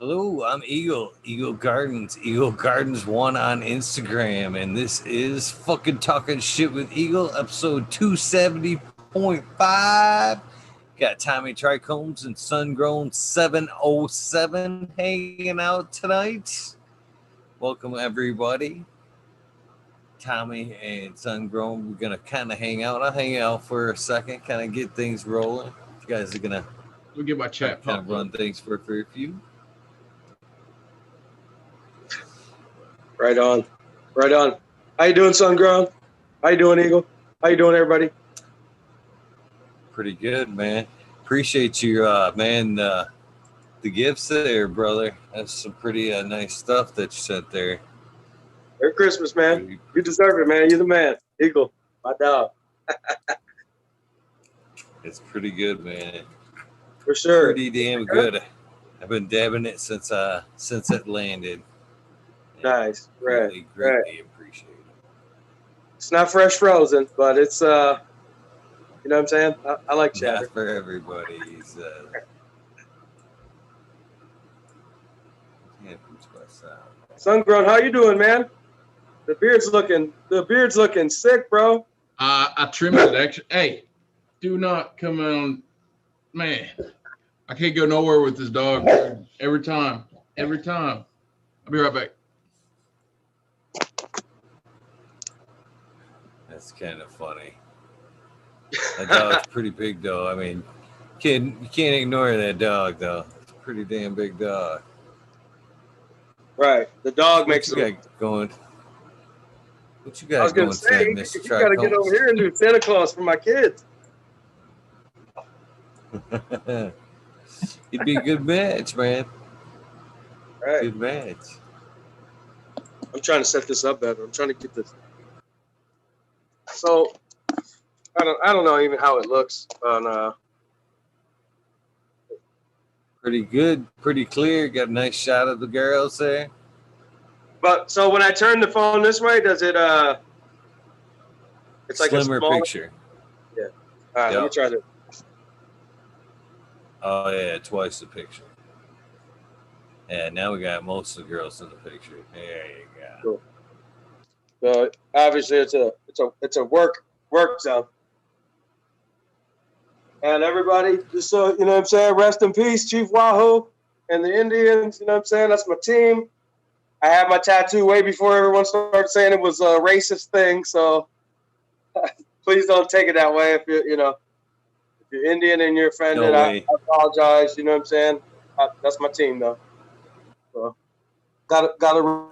Hello, I'm Eagle Gardens, Eagle Gardens 1 on Instagram, and this is fucking Talking Shit with Eagle, episode 270.5. Got Tommy Trichomes and Sungrown 707 hanging out tonight. Welcome, everybody. Tommy and Sungrown, we're going to kind of hang out. I'll hang out for a second, kind of get things rolling. You guys are going to we'll get my chat kind of run things for a few. Right on. Right on. How you doing, Sungrown? How you doing, Eagle? How you doing, everybody? Pretty good, man. Appreciate you, man. The gifts there, brother. That's some pretty nice stuff that you sent there. Merry Christmas, man. You deserve it, man. You're the man. Eagle, my dog. It's pretty good, man. For sure. Pretty damn good. I've been dabbing it since it landed. Nice. Right. Greatly appreciate it. It's not fresh frozen, but it's you know what I'm saying? I like cheddar. Not for everybody. Sungrown, how you doing, man? The beard's looking sick, bro. I trimmed it extra. Hey, do not come on, man. I can't go nowhere with this dog. Every time. I'll be right back. That's kind of funny. That dog's pretty big, though. I mean, you can't ignore that dog, though. It's a pretty damn big dog. Right. The dog makes it going. What you got? I was gonna say, you got to get over here and do Santa Claus for my kids. It'd be a good match, man. Right. Good match. I'm trying to set this up better. I'm trying to get this. So, I don't know even how it looks on. Pretty good, pretty clear. Got a nice shot of the girls there. But so when I turn the phone this way, does it? It's like slimmer a smaller picture. Yeah. All right, Let me try this. Oh yeah, twice the picture. Yeah, now we got most of the girls in the picture. There you go. Cool. So obviously it's a work zone. And everybody, just so you know what I'm saying, rest in peace, Chief Wahoo and the Indians, you know what I'm saying? That's my team. I had my tattoo way before everyone started saying it was a racist thing, so please don't take it that way. If you're Indian and you're offended, I apologize, you know what I'm saying? That's my team though. So gotta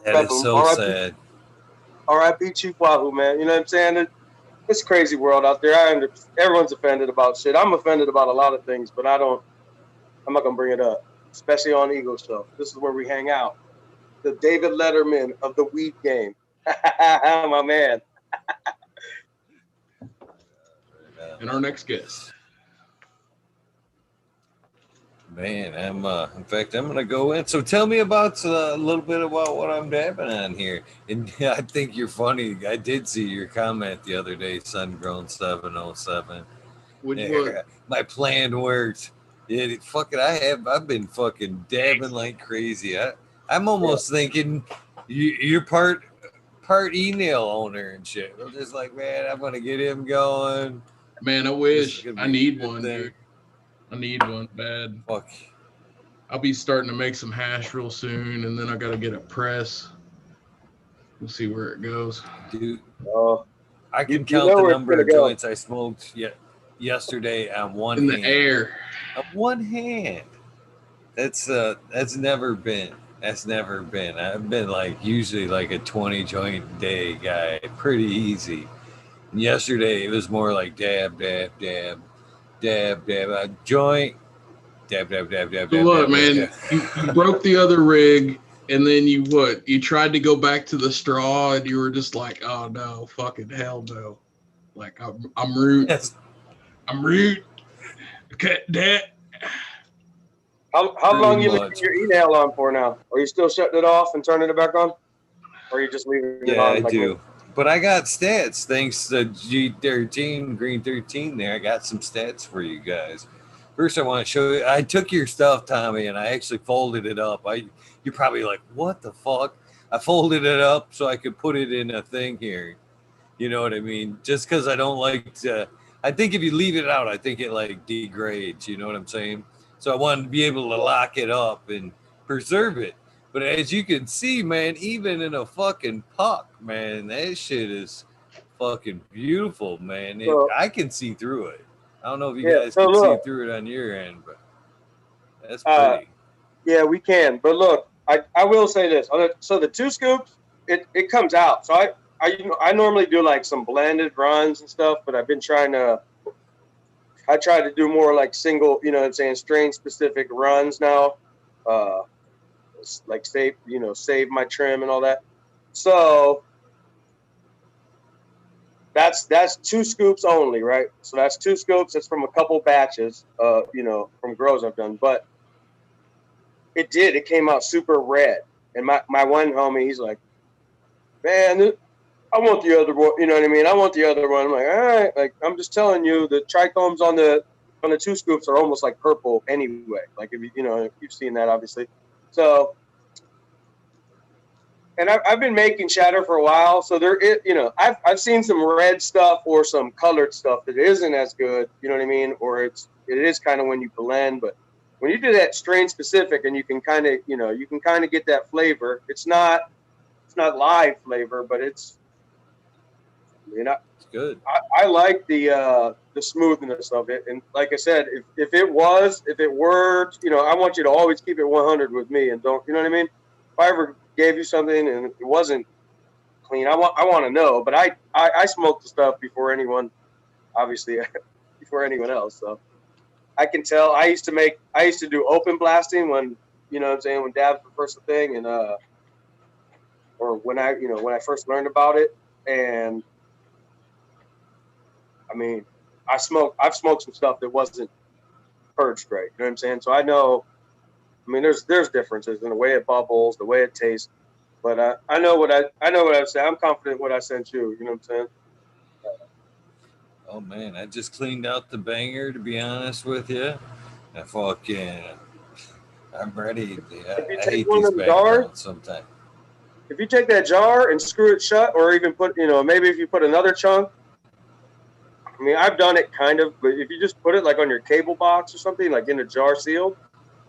that is so sad. R.I.P. Chief Wahoo, man. You know what I'm saying? It's a crazy world out there. Everyone's offended about shit. I'm offended about a lot of things, but I'm not gonna bring it up, especially on Eagle Show. This is where we hang out. The David Letterman of the weed game. My man. And our next guest. Man, I'm gonna go in. So tell me about a little bit about what I'm dabbing on here. And I think you're funny. I did see your comment the other day, Sungrown 707. My plan worked. I've been fucking dabbing like crazy. I'm almost thinking you're part email owner and shit. I'm just like, man, I'm gonna get him going. Man, I wish. I need one, dude. I need one bad. Fuck. I'll be starting to make some hash real soon, and then I got to get a press. We'll see where it goes. Dude, I can count the number of joints I smoked yesterday on one hand. In the air. On one hand. That's never been. I've been like usually like a 20 joint day guy. Pretty easy. And yesterday it was more like dab, dab, dab. Dab, dab, joint, dab, dab, dab, dab, so dab. Look, dab, man, dab. You broke the other rig, and then you tried to go back to the straw, and you were just like, oh no, fucking hell no. Like I'm root. Yes. I'm root. Cut that. How long you leaving your email on for now? Are you still shutting it off and turning it back on? Or are you just leaving it on? Yeah, I do. But I got stats thanks to G13, Green 13 there. I got some stats for you guys. First, I want to show you. I took your stuff, Tommy, and I actually folded it up. You're probably like, what the fuck? I folded it up so I could put it in a thing here. You know what I mean? Just because I don't like to. I think if you leave it out, I think it like degrades. You know what I'm saying? So I wanted to be able to lock it up and preserve it. But as you can see, man, even in a fucking puck, man, that shit is fucking beautiful, man. So I can see through it. I don't know if you yeah, guys so can see look, through it on your end, but that's uh, pretty. yeah, we can. But look, I will say this. So the two scoops, it comes out. So I normally do like some blended runs and stuff, but I've been trying to. I try to do more like single, you know what I'm saying, strain specific runs now. Uh, like save my trim and all that. So that's two scoops only, right? So that's two scoops. It's from a couple batches, from grows I've done. But it came out super red. And my one homie, he's like, man, I want the other one. You know what I mean? I want the other one. I'm like, all right. Like I'm just telling you, the trichomes on the two scoops are almost like purple anyway. Like if if you've seen that, obviously. So, and I've been making shatter for a while, so I've seen some red stuff or some colored stuff that isn't as good. You know what I mean? Or it is kind of when you blend, but when you do that strain specific, and you can kind of get that flavor. It's not live flavor, but I, It's good. I like the smoothness of it, and like I said, if it were, I want you to always keep it 100 with me, and don't, you know what I mean? If I ever gave you something and it wasn't clean, I want to know. But I smoked the stuff before anyone, obviously, before anyone else, so I can tell. I used to do open blasting when, you know what I'm saying, when dabs were first a thing, and or when I first learned about it, and I mean, I've smoked some stuff that wasn't purged right. You know what I'm saying? So I know. I mean, there's differences in the way it bubbles, the way it tastes. But I know what I said. I'm confident what I sent you. You know what I'm saying? Oh man, I just cleaned out the banger. To be honest with you, I fucking, I'm ready. If you I take hate one these of the jars, backgrounds sometimes. if you take that jar and screw it shut, or even put, maybe if you put another chunk. I mean, I've done it kind of, but if you just put it like on your cable box or something, like in a jar sealed,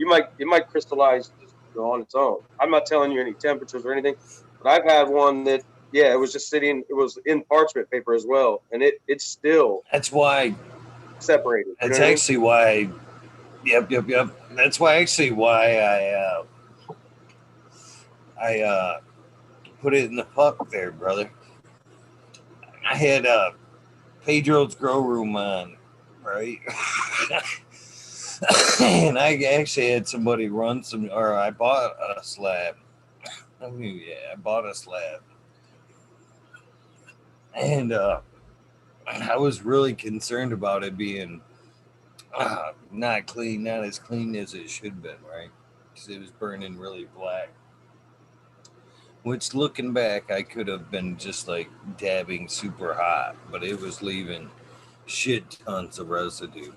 it might crystallize just, on its own. I'm not telling you any temperatures or anything, but I've had one that, yeah, it was just sitting. It was in parchment paper as well, and it's still That's why. separated. You know That's what I mean? actually why. Yep, yep, yep. That's why I put it in the puck there, brother. I had Pedro's grow room on, right? And I actually had somebody run some, or I bought a slab. I mean, yeah, I bought a slab, and I was really concerned about it being not clean, not as clean as it should have been, right? Because it was burning really black. Which, looking back, I could have been just like dabbing super hot, but it was leaving shit tons of residue.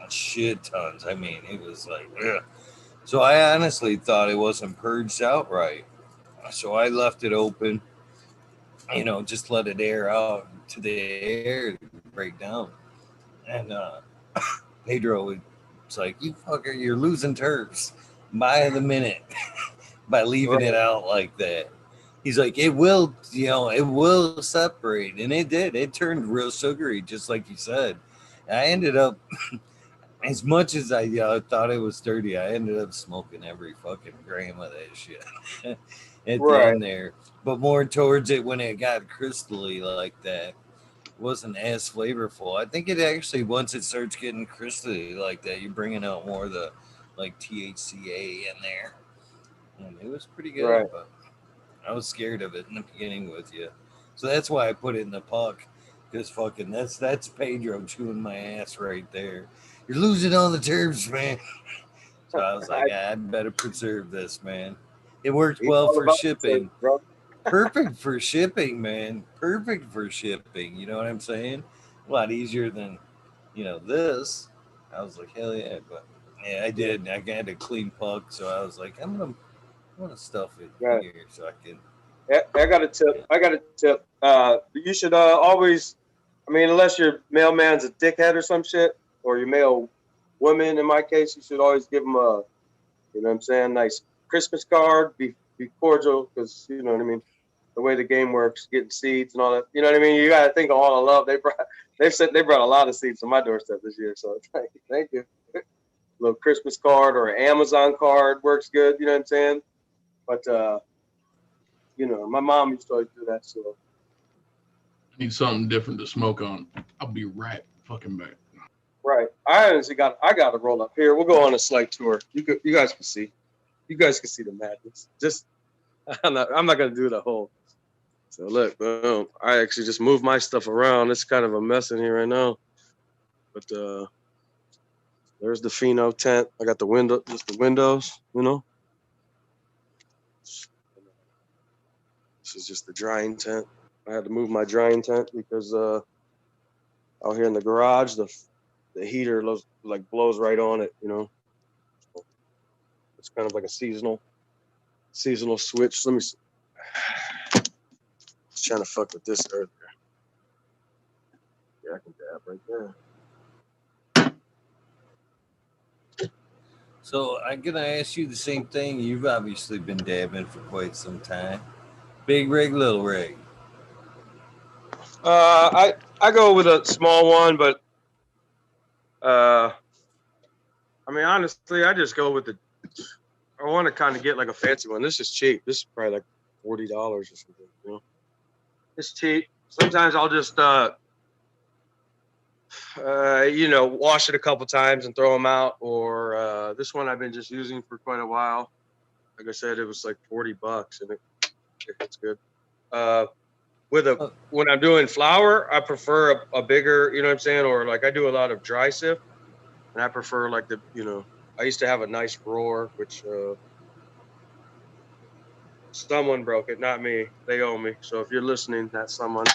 Shit tons. I mean, it was like, ugh. So I honestly thought it wasn't purged out right. So I left it open, just let it air out to the air break down. And Pedro was like, "You fucker, you're losing turfs by the minute by leaving it Right. out like that." He's like, it will separate. And it did. It turned real sugary, just like you said. I ended up, as much as I thought it was dirty, I ended up smoking every fucking gram of that shit at the Right. end there. But more towards it when it got crystally like that, wasn't as flavorful. I think it actually, once it starts getting crystally like that, you're bringing out more of the like THCA in there. And it was pretty good, Right. but I was scared of it in the beginning with you. So that's why I put it in the puck. Because fucking that's Pedro chewing my ass right there. You're losing all the terms, man. So I was like, I better preserve this, man. It worked He's well all for about the search, shipping. bro. Perfect for shipping, man. Perfect for shipping. You know what I'm saying? A lot easier than, this. I was like, hell yeah, but yeah, I did. I had a clean pug, so I was like, I'm gonna stuff it Yeah, here so I can. I got a tip. I got a tip. You should always. I mean, unless your mailman's a dickhead or some shit, or your mail woman, in my case, you should always give them a, you know what I'm saying, nice Christmas card. Be cordial, because you know what I mean. The way the game works, getting seeds and all that. You know what I mean. You got to think of all the love they brought a lot of seeds to my doorstep this year. So thank you. Little Christmas card or an Amazon card works good. You know what I'm saying. But my mom used to always do that. So I need something different to smoke on. I'll be right fucking back. right, I got to roll up here. We'll go on a slight tour. You guys can see. You guys can see the madness. Just I'm not gonna do the whole. So look, boom. I actually just moved my stuff around. It's kind of a mess in here right now. But there's the Pheno tent. I got just the windows. This is just the drying tent. I had to move my drying tent because out here in the garage, the heater like blows right on it. So it's kind of like a seasonal switch. Let me see. I was trying to fuck with this earlier. Yeah, I can dab right there. So I'm gonna ask you the same thing. You've obviously been dabbing for quite some time. Big rig, little rig. I go with a small one, but I mean honestly, I just go with the. I want to kind of get like a fancy one. This is cheap. This is probably like $40 or something. It's cheap. Sometimes I'll just wash it a couple times and throw them out. Or this one I've been just using for quite a while. Like I said, it was like $40, and it's good. When I'm doing flour, I prefer a bigger, you know what I'm saying, or like I do a lot of dry sift, and I prefer like I used to have a nice roar, which someone broke it, not me. They owe me. So if you're listening, that's someone.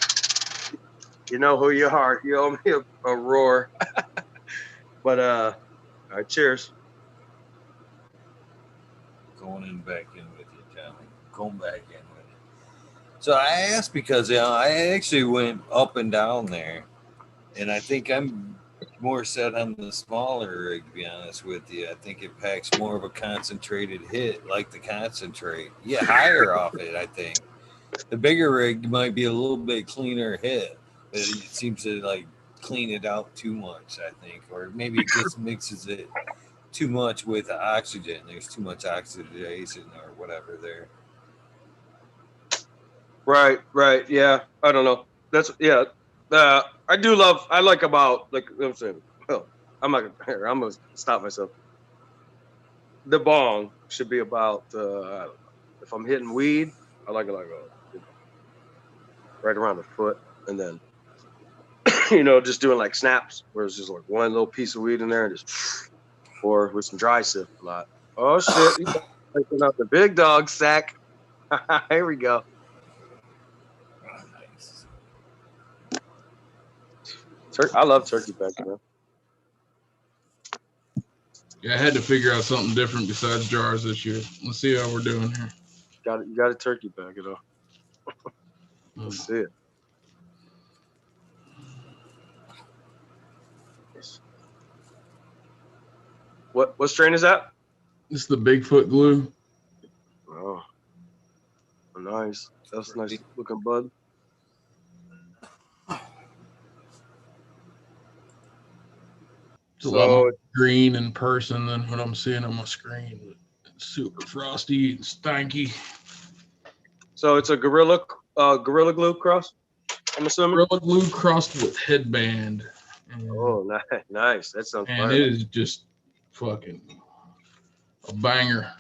You know who you are. You owe me a roar. But all right, cheers. Going in back in with you, Tommy. Going back in with you. So I asked because I actually went up and down there, and I think I'm more set on the smaller rig. To be honest with you, I think it packs more of a concentrated hit, like the concentrate. Yeah, higher off it. I think the bigger rig might be a little bit cleaner hit, but it seems to like clean it out too much. I think, or maybe it just mixes it too much with the oxygen. There's too much oxidation or whatever there. Right. Yeah. I don't know. That's yeah. I do love. I like about like I'm saying. Well, I'm gonna stop myself. The bong should be about. I don't know. If I'm hitting weed, I like it like right around the foot, and then just doing like snaps, where it's just like one little piece of weed in there, and just or with some dry sift a lot. Oh shit! You taking out the big dog sack. Here we go. Oh, nice. I love turkey bacon, man. Yeah, I had to figure out something different besides jars this year. Let's see how we're doing here. You got a turkey bag, Um, Let's see it. What strain is that? this is the Bigfoot glue. Oh, nice. That's a nice looking bud. It's a lot more So green in person than what I'm seeing on my screen. It's super frosty and stanky. so it's a gorilla glue cross, I'm assuming. Gorilla glue crossed with headband. Oh, nice. That sounds And fire. it is just fucking a banger.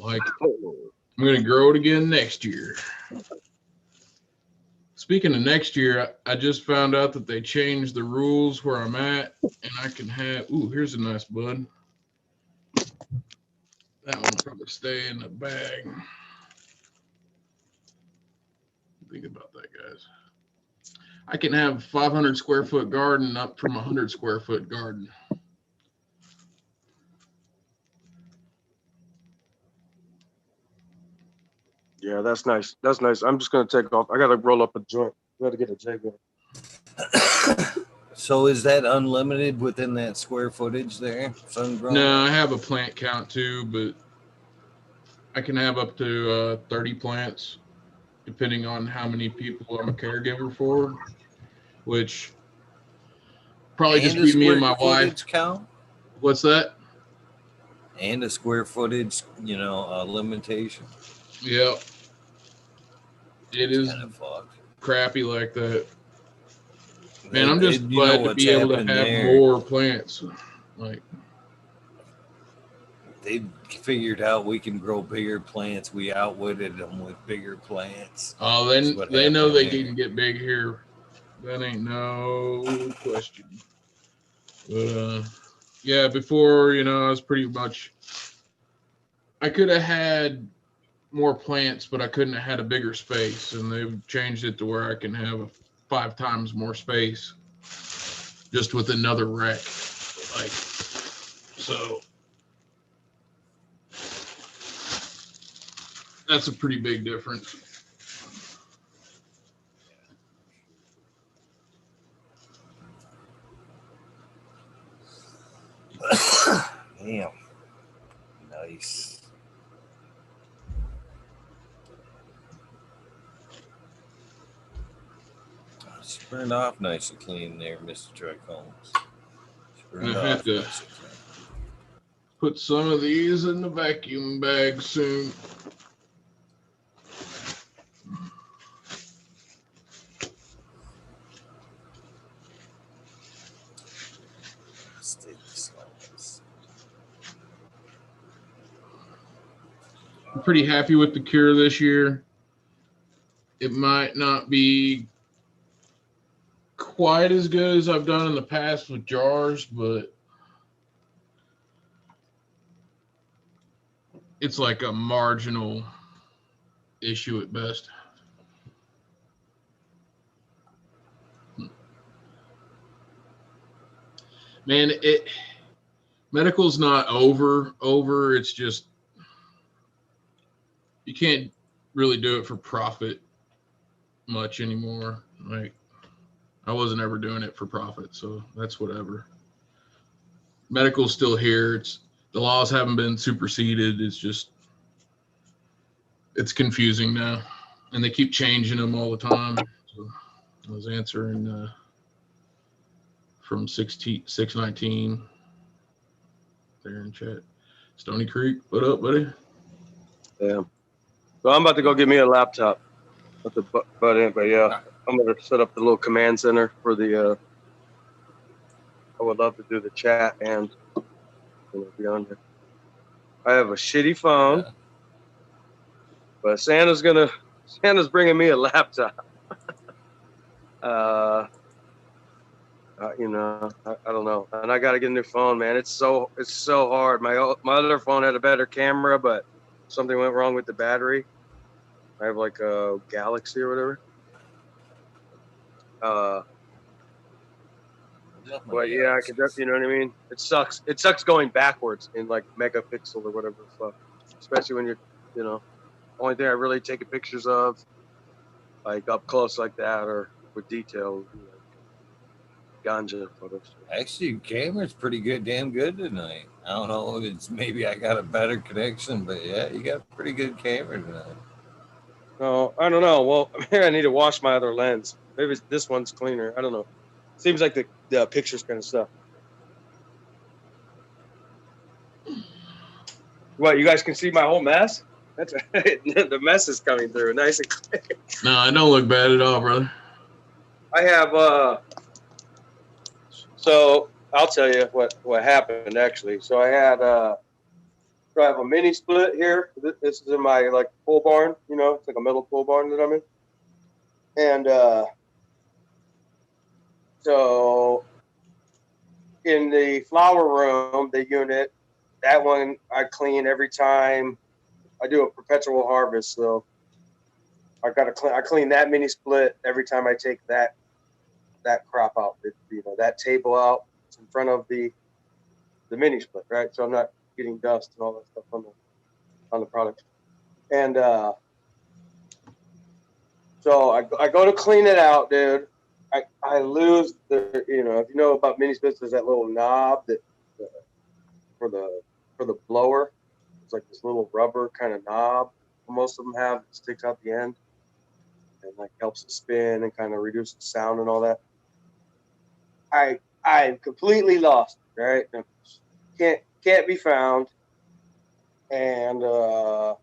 Like, I'm going to grow it again next year. Speaking of next year, I just found out that they changed the rules where I'm at, and I can have. Ooh, here's a nice bud. That one will probably stay in the bag. Think about that, guys. I can have a 500 square foot garden up from a 100 square foot garden. Yeah, that's nice. That's nice. I'm just gonna take off. I gotta roll up a joint. We gotta get a J going. So is that unlimited within that square footage there, sun-grown? No, I have a plant count too, but I can have up to 30 plants, depending on how many people I'm a caregiver for, which probably just And a be me and square my wife. footage count? What's that? And a square footage, limitation. Yeah, it is Kind of fucked. crappy like that. Man, I'm just You know glad to what's be able to happened have there. more plants. Like, They figured out we can grow bigger plants. We outwitted them with bigger plants. oh, That's then what they know happened they there. can get big here. That ain't no question. But yeah, before I was pretty much. I could have had more plants, but I couldn't have had a bigger space, and they've changed it to where I can have 5 times more space, just with another rack. Like, so that's a pretty big difference. Damn. Nice. It's burned off nice and clean there, Mr. Trichomes. Burned I have off to nice and clean. put some of these in the vacuum bag soon. I'm pretty happy with the cure this year. It might not be quite as good as I've done in the past with jars, but it's like a marginal issue at best. Man, medical's not over. It's just you can't really do it for profit much anymore. Like, I wasn't ever doing it for profit, so that's whatever. Medical's still here. It's the laws haven't been superseded. It's confusing now, and they keep changing them all the time. So I was answering from 619 there in chat. Stony Creek, what up, buddy? Yeah. So I'm about to go get me a laptop. Not to butt in, but yeah, I'm gonna set up the little command center for the. I would love to do the chat and be on there. I have a shitty phone, but Santa's bringing me a laptop. I don't know, and I got to get a new phone, man. It's so hard. My other phone had a better camera, but something went wrong with the battery. I have like a Galaxy or whatever. But yeah, I could. You know what I mean? It sucks. It sucks going backwards in like megapixel or whatever the fuck. Especially when you're, only thing I really take pictures of, like up close like that or with detail, ganja photos. Actually, your camera's pretty good, damn good tonight. I don't know if it's maybe I got a better connection, but yeah, you got a pretty good camera tonight. No, I don't know. Well, maybe I need to wash my other lens. Maybe this one's cleaner. I don't know. Seems like the picture's kind of stuff. What, you guys can see my whole mess? That's the mess is coming through nice and clear. No, I don't look bad at all, brother. I have so I'll tell you what happened actually. So I have a mini split here. This is in my like pole barn, it's like a metal pole barn that I'm in. And so in the flower room, the unit, that one I clean every time I do a perpetual harvest. So I clean that mini split every time I take that that crop out, that table out in front of the mini split, right? So I'm not getting dust and all that stuff on the product. And so I go to clean it out, dude. I lose if you know about mini splits, there's that little knob that for the blower. It's like this little rubber kind of knob. Most of them have that sticks out the end and like helps it spin and kind of reduce the sound and all that. I completely lost it, right? Can't be found. And the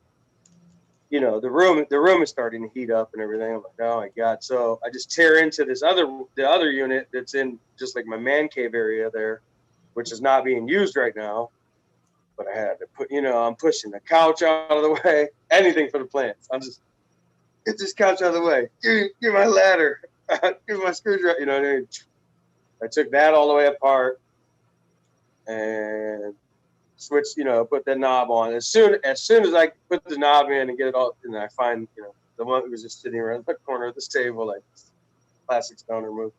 room is starting to heat up and everything. I'm like, oh my god! So I just tear into the other unit that's in just like my man cave area there, which is not being used right now. But I had to I'm pushing the couch out of the way, anything for the plants. Get this couch out of the way. Give my ladder. Give my screwdriver. You know what I mean? I took that all the way apart and switch, put the knob on. As soon as I put the knob in and get it all, and I find, the one who was just sitting around the corner of this table, like plastic stone removed.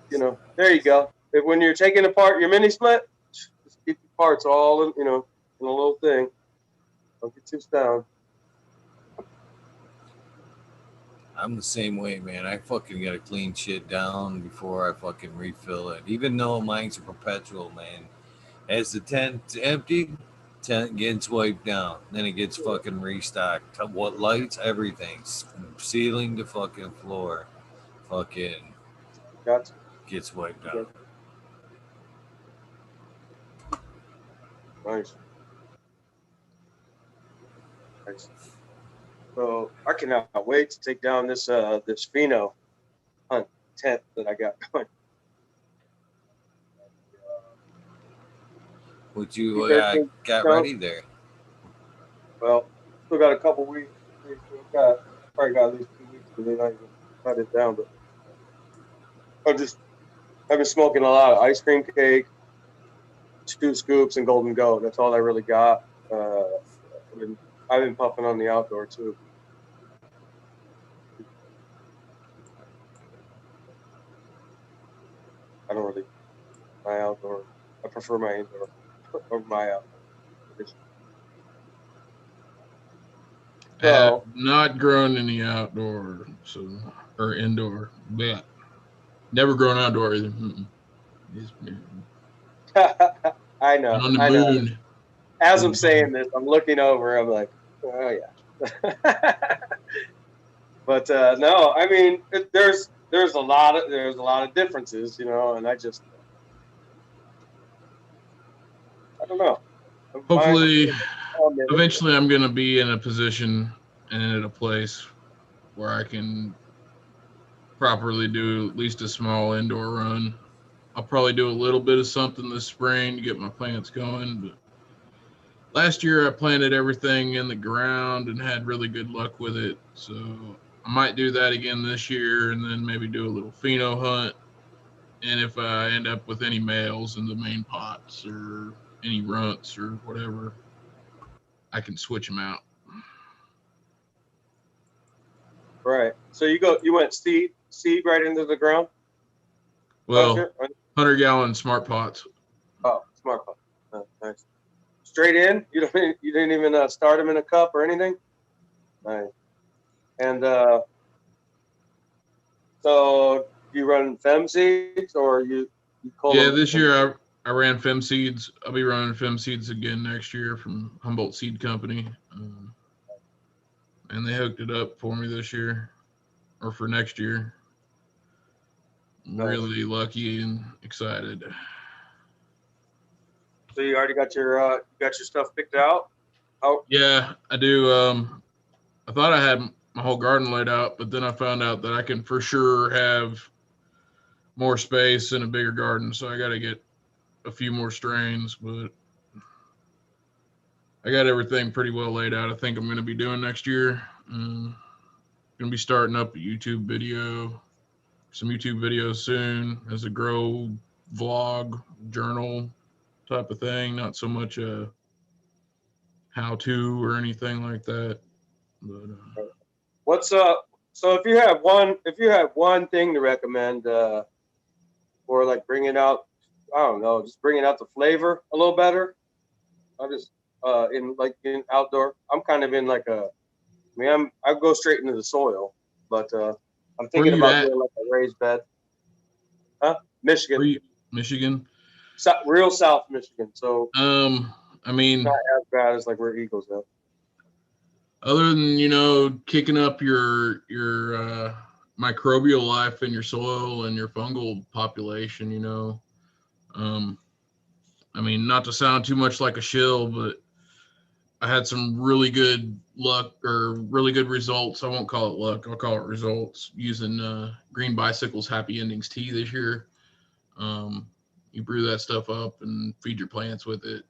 So, there you go. When you're taking apart your mini split, just keep the parts all in a little thing. Don't get too stoned. I'm the same way, man. I fucking gotta clean shit down before I fucking refill it. Even though mine's a perpetual, man. As the tent's emptied, tent gets wiped down. Then it gets fucking restocked. What lights? Everything. Ceiling to fucking floor. Fucking Gotcha. gets wiped out. Nice. So I cannot wait to take down this pheno hunt tent that I got going. What you got ready there? Well, still got a couple weeks. Probably got at least 2 weeks to not even cut it down. But I've been smoking a lot of ice cream cake, 2 scoops, and Golden Goat. That's all I really got. I've been puffing on the outdoor too. I don't really my outdoor. I prefer my indoor over my outdoor. So, not grown in the outdoor, or indoor. Yeah, never grown outdoor either. I know. On the I know. moon. As I'm saying this, I'm looking over. I'm like, oh yeah. But no, I mean, there's a lot of differences, and I don't know. Hopefully, eventually, I'm gonna be in a position and at a place where I can properly do at least a small indoor run. I'll probably do a little bit of something this spring to get my plants going, but last year I planted everything in the ground and had really good luck with it. So I might do that again this year and then maybe do a little pheno hunt. And if I end up with any males in the main pots or any runts or whatever, I can switch them out. Right. So you went seed right into the ground? Well, 100-gallon smart pots. Oh, smart pot. Oh, nice. Straight in? You didn't even start them in a cup or anything? Nice. And so you run fem seeds or you call them? This year I ran fem seeds. I'll be running fem seeds again next year from Humboldt Seed Company. And they hooked it up for me this year or for next year. I'm really lucky and excited. So you already got your stuff picked out? Oh. Yeah, I do. I thought I had my whole garden laid out, but then I found out that I can for sure have more space and a bigger garden. So I got to get a few more strains, but I got everything pretty well laid out. I think I'm going to be doing next year. Going to be starting up a YouTube video, some YouTube videos soon as a grow vlog journal type of thing. Not so much a how-to or anything like that, but What's So if you have one thing to recommend for like bringing out, I don't know, just bringing out the flavor a little better. I just in outdoor. I'm kind of in like I go straight into the soil, but I'm Where thinking you about at? doing like a raised bed. Huh? Michigan, Where you? Michigan. Real South Michigan. So I mean, not as bad as like where Eagles at. other than kicking up your microbial life in your soil and your fungal population, I mean, not to sound too much like a shill, but I had some really good luck or really good results. I won't call it luck. I'll call it results using Green Bicycle's Happy Endings tea this year. You brew that stuff up and feed your plants with it.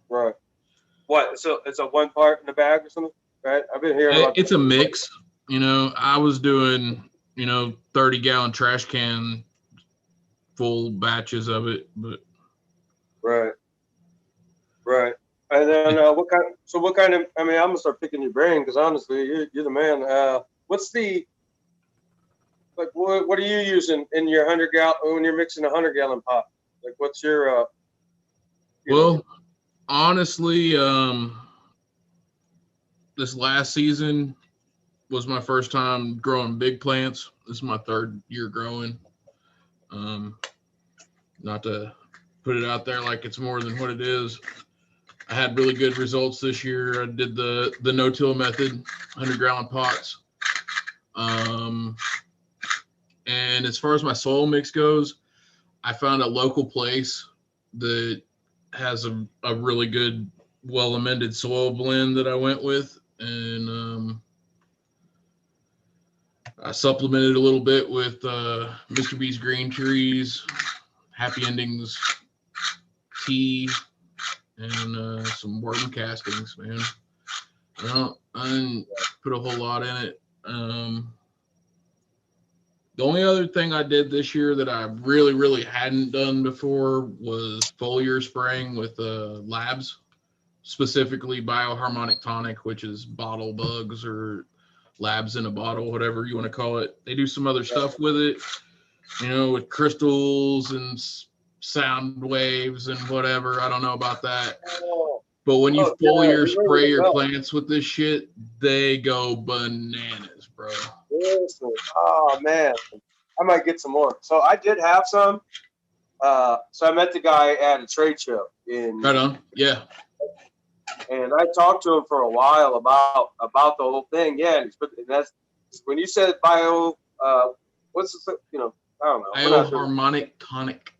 Right. What? So it's a one part in the bag or something, right? I've been hearing about It's this. a mix. I was doing 30-gallon trash can full batches of it, but Right. Right. And then what kind of? I mean, I'm gonna start picking your brain because honestly, you're the man. What's the like? What are you using in your 100-gallon when you're mixing a 100-gallon pot? Like, what's your well, honestly, this last season was my first time growing big plants. This is my third year growing. Not to put it out there like it's more than what it is. I had really good results this year. I did the no-till method, 100-gallon pots. And as far as my soil mix goes, I found a local place that has a really good, well-amended soil blend that I went with. And I supplemented a little bit with Mr. B's Green Trees, Happy Endings tea, and some worm castings, man. I didn't put a whole lot in it. The only other thing I did this year that I really, really hadn't done before was foliar spraying with labs, specifically bioharmonic tonic, which is bottle bugs or labs in a bottle, whatever you want to call it. They do some other stuff with it, with crystals and sound waves and whatever. I don't know about that. But when you foliar spray your plants with this shit, they go bananas, bro. Listen, oh man, I might get some more. So I did have some. So I met the guy at a trade show in. Right on, yeah. And I talked to him for a while about the whole thing. Yeah, and that's when you said bio. What's the I don't know. Bioharmonic tonic.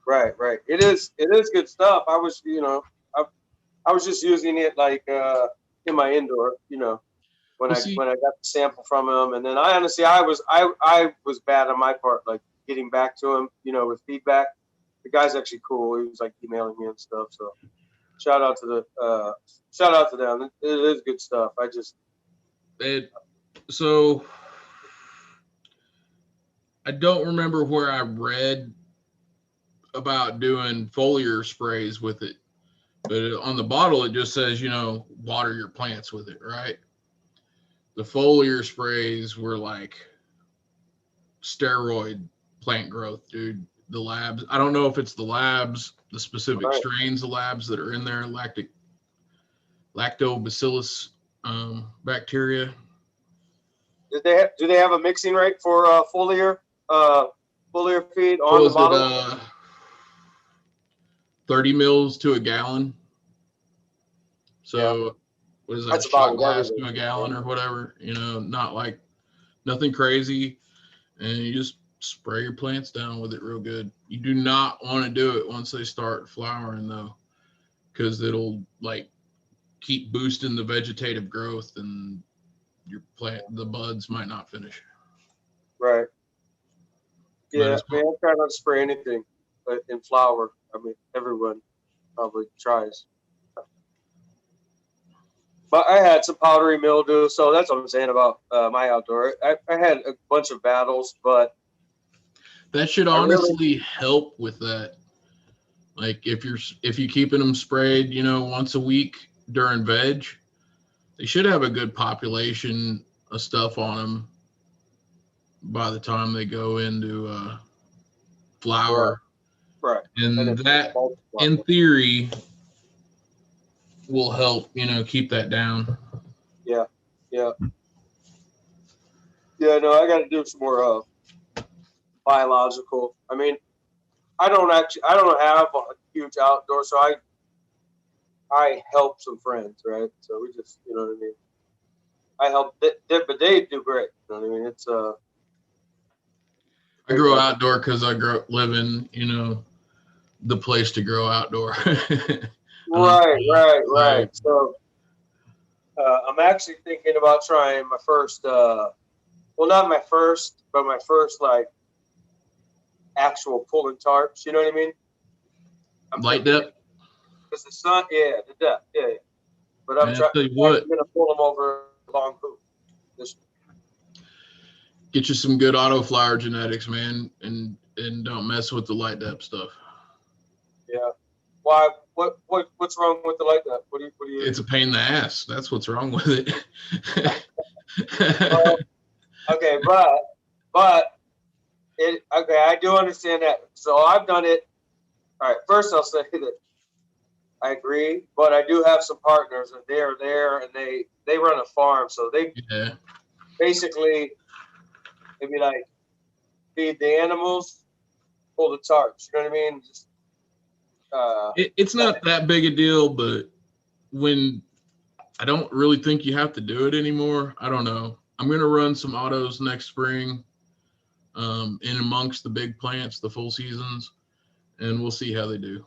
Right. It is good stuff. I was I was just using it like in my indoor. When I got the sample from him, and then I was bad on my part, like getting back to him, with feedback. The guy's actually cool. He was like emailing me and stuff. So shout out to them. It is good stuff. So I don't remember where I read about doing foliar sprays with it, but on the bottle it just says water your plants with it, right? The foliar sprays were like steroid plant growth, dude. The labs, I don't know if it's the labs, the specific strains of labs that are in there, lactobacillus bacteria. Do they have a mixing rate for foliar feed on the bottle? 30 mils to a gallon. So what is that? That's shot glass to a gallon or whatever, nothing crazy. And you just spray your plants down with it real good. You do not want to do it once they start flowering though, because it'll like keep boosting the vegetative growth and your the buds might not finish. Right. Yeah, man, I try not to spray anything in flower. I mean, everyone probably tries. But I had some powdery mildew, so that's what I'm saying about my outdoor. I had a bunch of battles, but that should honestly help with that. Like if you're keeping them sprayed, once a week during veg, they should have a good population of stuff on them by the time they go into flower. Right. And that, in theory, will help, keep that down. Yeah. Yeah. Yeah, no, I got to do some more biological. I mean, I don't have a huge outdoor, so I help some friends, right? So we just, you know what I mean. I help, but they do great. You know what I mean? It's I grow outdoor because I grew up living, the place to grow outdoor. right. So I'm actually thinking about trying my first. Well, not my first, but my first like actual pulling tarps. You know what I mean? Light depth. Because the sun, the depth, yeah. But I'm tell you what, I'm gonna pull them over a long hoop. Get you some good autoflower genetics, man, and don't mess with the light depth stuff. Yeah. Why? What's wrong with the light depth? What do you? It's a pain in the ass. That's what's wrong with it. Okay, but okay, I do understand that. So I've done it. All right. First, I'll say that I agree, but I do have some partners, and they are there, and they run a farm, so they basically maybe like feed the animals, pull the tarps. You know what I mean? Just it's not that big a deal, but when I don't really think you have to do it anymore. I don't know. I'm gonna run some autos next spring, in amongst the big plants, the full seasons, and we'll see how they do.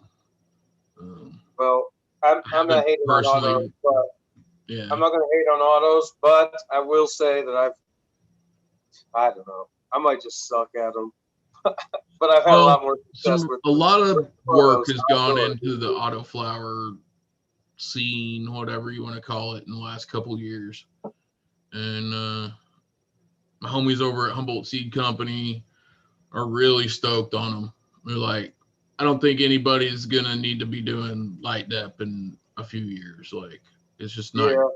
Well, I'm not hating on autos, but yeah, I'm not going to hate on autos, but I will say that I don't know, I might just suck at them, but I've had a lot more success with a lot of work has gone outdoors. into the autoflower scene, whatever you want to call it, in the last couple of years, and my homies over at Humboldt Seed Company are really stoked on them. They're like, I don't think anybody's gonna need to be doing light depth in a few years. Like, it's just not. Yeah.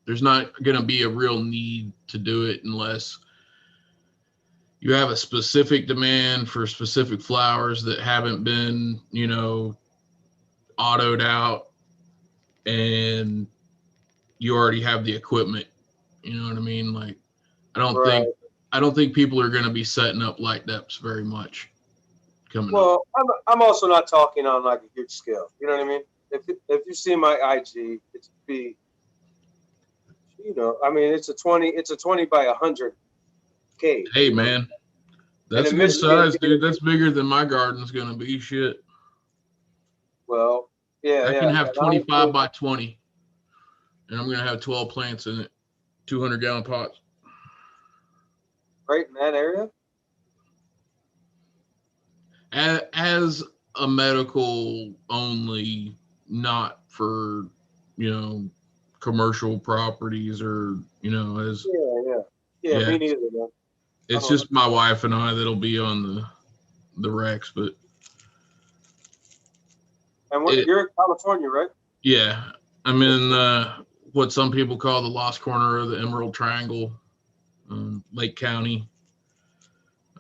There's not gonna be a real need to do it unless you have a specific demand for specific flowers that haven't been, autoed out, and you already have the equipment. You know what I mean? Like, I don't think people are going to be setting up light depths very much coming up. Well, I'm also not talking on like a huge scale. You know what I mean? If you see my IG, it's be, I mean, it's a 20 by 100 cage. Hey, man, that's a good size, dude. That's bigger than my garden's going to be. Shit. Well, yeah, I can have 25 by 20, and I'm going to have 12 plants in it, 200-gallon pots. Right in that area? As a medical only, not for, commercial properties or, as. Yeah, me neither, man. It's just my wife and I that'll be on the Rex, but. And you're in California, right? Yeah, I'm in what some people call the lost corner of the Emerald Triangle, Lake County.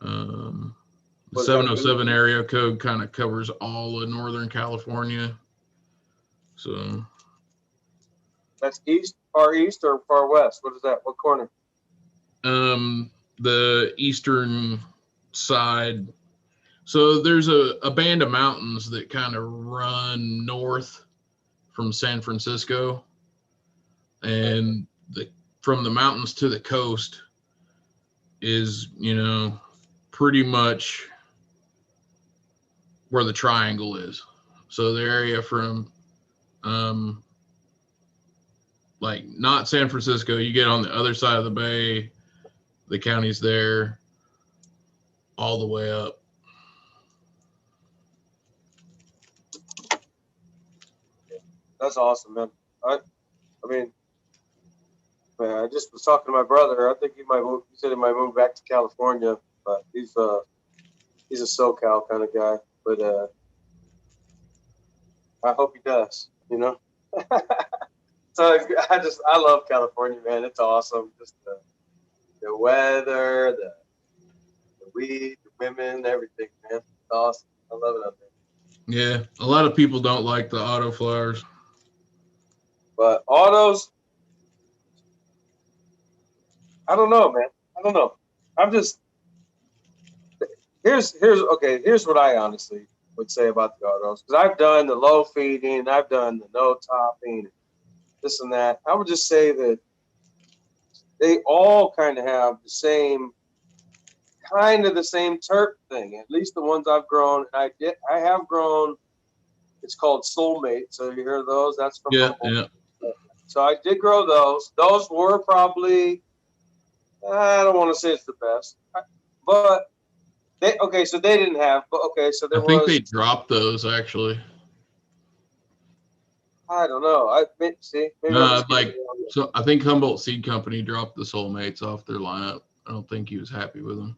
The 707 area code kind of covers all of Northern California. So. That's far east or far west? What is that? What corner? The eastern side. So there's a band of mountains that kind of run north from San Francisco, and from the mountains to the coast is, pretty much where the triangle is. So the area from, like, not San Francisco, you get on the other side of the bay, the county's there, all the way up. That's awesome, man. I mean, man, I just was talking to my brother. I think he said he might move back to California, but he's a SoCal kind of guy. But I hope he does. So I love California, man. It's awesome. Just the weather, the weed, the women, everything, man. It's awesome. I love it up there. Yeah, a lot of people don't like the auto flowers. But autos, I don't know, man. I don't know. I'm just here's okay. Here's what I honestly would say about the autos, because I've done the low feeding, I've done the no topping, this and that. I would just say that they all kind of have the same terp thing. At least the ones I've grown. I have grown. It's called Soulmate. So you hear those? That's from Yeah, Humboldt. yeah. So I did grow those. Those were probably, I don't want to say it's the best, but so they didn't have, but okay, so I there think was, they dropped those actually. I don't know. Maybe I'm No, just getting like so. I think Humboldt Seed Company dropped the Soulmates off their lineup. I don't think he was happy with them.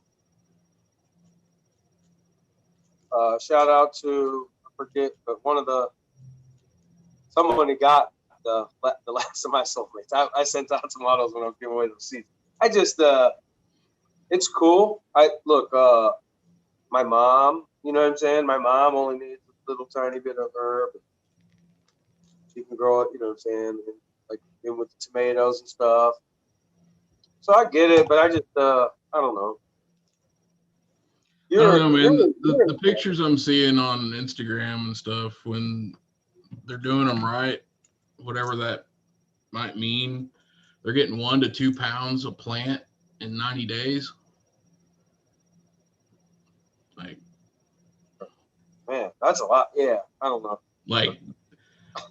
shout out to, I forget, but someone who got the last of my Soulmates. I sent out some models when I was giving away those seeds. I just, it's cool. My mom, you know what I'm saying? My mom only needs a little tiny bit of herb. She can grow it, you know what I'm saying? And like in with the tomatoes and stuff. So I get it, but I just, I don't know. I don't know, man. The pictures I'm seeing on Instagram and stuff, when they're doing them right, whatever that might mean, they're getting 1 to 2 pounds of plant in 90 days. Like, man, that's a lot. Yeah, I don't know. Like,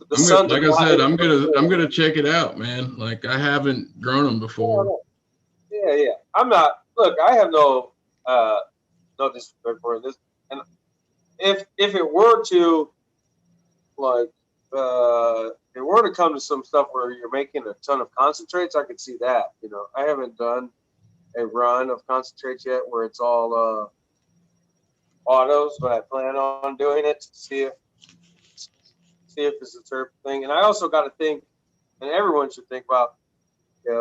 The I'm gonna, sun like I said, I'm gonna check it out, man. Like, I haven't grown them before. Yeah. I'm not. Look, I have no disrespect for this. And if it were to like if it were to come to some stuff where you're making a ton of concentrates, I could see that. You know, I haven't done a run of concentrates yet where it's all autos, but I plan on doing it to see if it's a terp thing. And I also got to think, and everyone should think about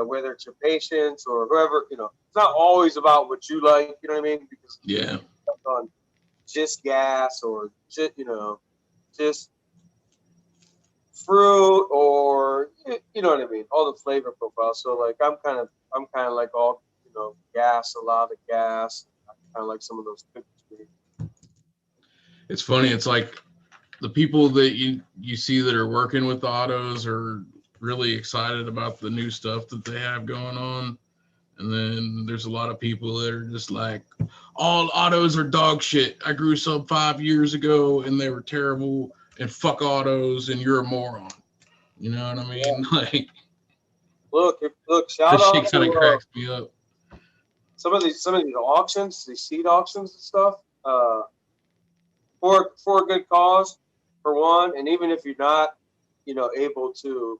whether it's your patients or whoever. You know, it's not always about what you like. You know what I mean? Because Yeah. on just gas or just just fruit or you know what I mean, all the flavor profiles. So like I'm kind of like all gas, a lot of gas. I kind of like some of those cookies. It's funny. It's like the people that you see that are working with autos are really excited about the new stuff that they have going on. And then there's a lot of people that are just like, all autos are dog shit. I grew some 5 years ago and they were terrible, and fuck autos and you're a moron. You know what I mean? Yeah. Like, look, shout this out shit kind of to cracks me up. some of these auctions, these seed auctions and stuff, for a good cause, for one. And even if you're not, able to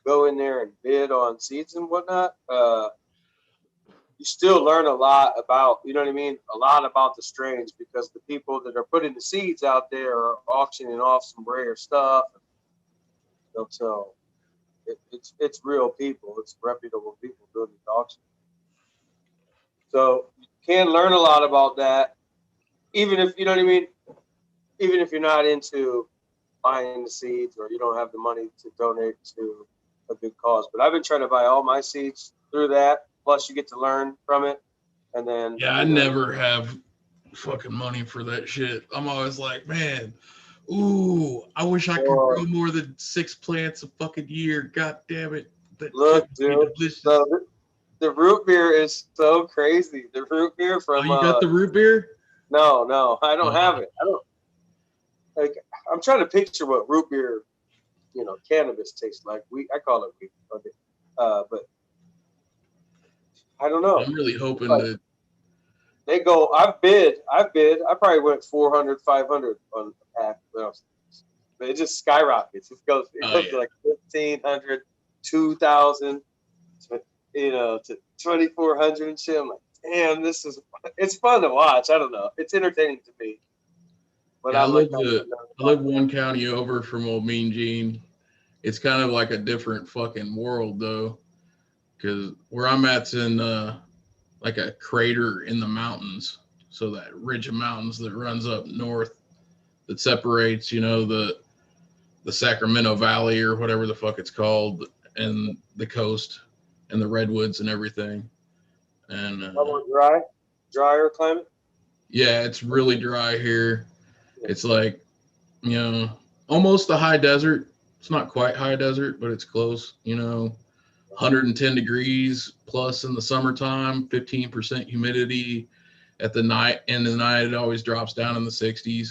go in there and bid on seeds and whatnot, you still learn a lot about, you know what I mean? A lot about the strains, because the people that are putting the seeds out there are auctioning off some rare stuff. So it's real people. It's reputable people doing the auction. So you can learn a lot about that, even if, you know what I mean? Even if you're not into buying the seeds or you don't have the money to donate to a good cause. But I've been trying to buy all my seeds through that. Plus you get to learn from it. And then Yeah, I never have fucking money for that shit. I'm always like, man, ooh, I wish I could grow more than 6 plants a fucking year. God damn it. That look, shit would be delicious. The root beer is so crazy. The root beer from you got the root beer? No, I don't have it. I don't like. I'm trying to picture what root beer, cannabis tastes like. I call it weed, but I don't know. I'm really hoping that they go. I've bid. I probably went 400, 500 on a pack. But it just skyrockets. It goes to like 1,500, 2,000, to 2,400 and shit. I'm like, damn, it's fun to watch. I don't know. It's entertaining to me. But I live 1 county over from old Mean Gene. It's kind of like a different fucking world though, because where I'm at's in like a crater in the mountains. So that ridge of mountains that runs up north that separates, the Sacramento Valley or whatever the fuck it's called, and the coast and the redwoods and everything. And drier climate. Yeah, it's really dry here. It's like, almost a high desert. It's not quite high desert, but it's close. 110 degrees plus in the summertime, 15% humidity. At the night, in the night, it always drops down in the 60s.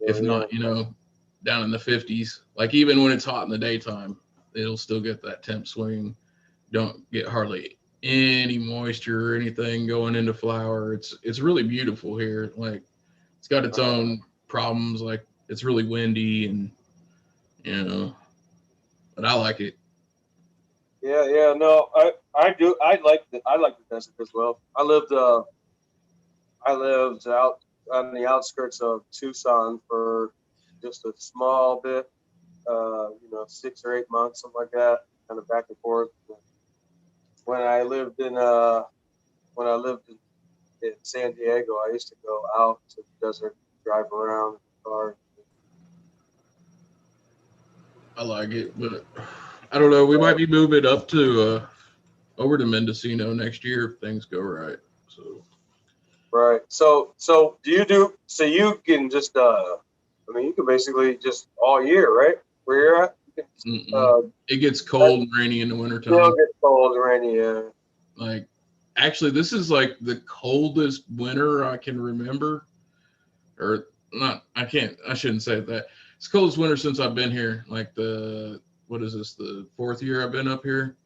If not, down in the 50s. Like even when it's hot in the daytime, it'll still get that temp swing. Don't get hardly any moisture or anything going into flower. It's really beautiful here. Like it's got its own problems. Like it's really windy and but I like it. Yeah. No, I do. I like the desert as well. I lived out on the outskirts of Tucson for just a small bit. 6 or 8 months, something like that, kind of back and forth. When I lived in San Diego, I used to go out to the desert, drive around in the car. I like it, but I don't know. We might be moving up to over to Mendocino next year if things go right. So right. So do you do? So you can just you can basically just all year, right? Where you're at, it gets cold and rainy in the wintertime. Still gets cold and rainy, yeah. Like, actually, this is like the coldest winter I can remember, or not. I shouldn't say that. It's the coldest winter since I've been here. Like what is this? The 4th year I've been up here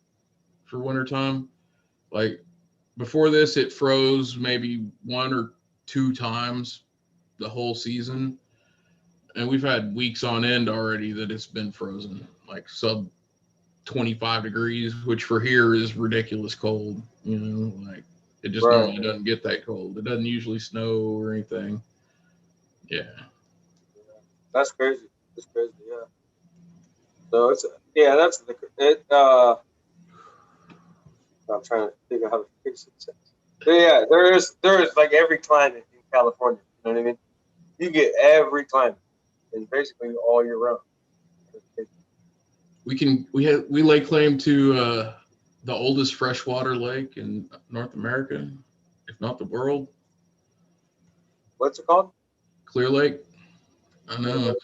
for wintertime. Like before this, it froze maybe 1 or 2 times the whole season. And we've had weeks on end already that it's been frozen, like sub 25 degrees, which for here is ridiculous cold. Like it just normally doesn't get that cold. It doesn't usually snow or anything. Yeah. That's crazy. That's crazy, yeah. So that's it. I'm trying to figure out how to fix it. But yeah, there is like every climate in California. You know what I mean? You get every climate, and basically all year round. We lay claim to the oldest freshwater lake in North America, if not the world. What's it called? Clear Lake. I know.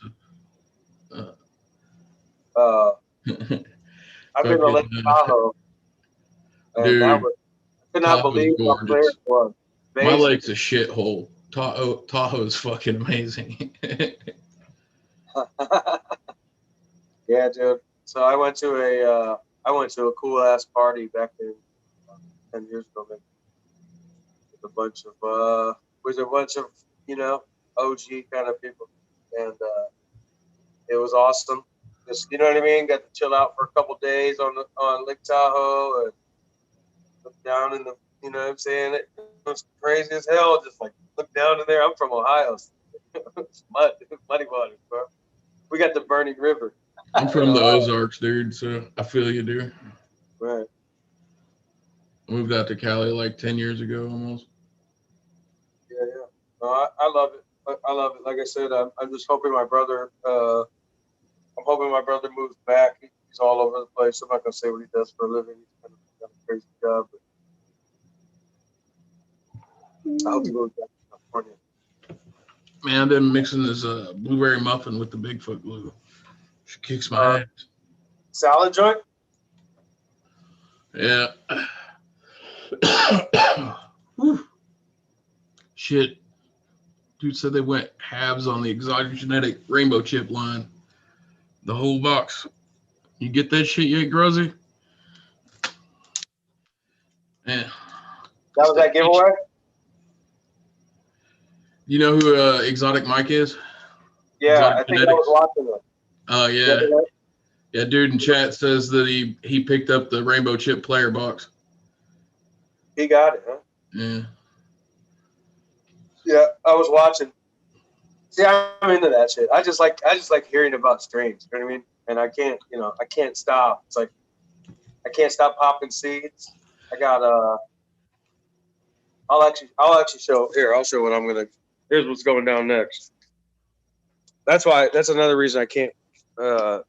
I've been to Lake Tahoe. Dude, I could not believe how clear it was. My lake's a shithole. Tahoe is fucking amazing. Yeah, dude. So I went to a cool ass party back in 10 years ago, maybe. With a bunch of OG kind of people, and it was awesome. Just you know what I mean. Got to chill out for a couple days on Lake Tahoe and look down in the. You know what I'm saying? It was crazy as hell. Just like look down in there. I'm from Ohio. It's muddy waters, bro. We got the burning river. I'm from the Ozarks, dude. So I feel you, dude. Right. Moved out to Cali like 10 years ago, almost. Yeah. No, I love it. I love it. Like I said, I'm just hoping my brother. I'm hoping my brother moves back. He's all over the place. I'm not gonna say what he does for a living. He's kind of got a crazy job, but I hope he moves back to California. Man, I've been mixing this blueberry muffin with the Bigfoot glue. She kicks my ass. Salad joint? Yeah. Shit. Dude said they went halves on the exotic genetic rainbow chip line. The whole box. You get that shit yet, Grozzy? Yeah. That was that giveaway? You know who Exotic Mike is? Yeah, Exotic I think Genetics. I was watching it. Oh, yeah. Yeah, dude in chat says that he picked up the rainbow chip player box. He got it, huh? Yeah. Yeah, I was watching. See, I'm into that shit. I just like hearing about strains. You know what I mean? And I can't stop. It's like I can't stop popping seeds. I got I'll actually show here. I'll show what I'm gonna. Here's what's going down next. That's another reason I can't. I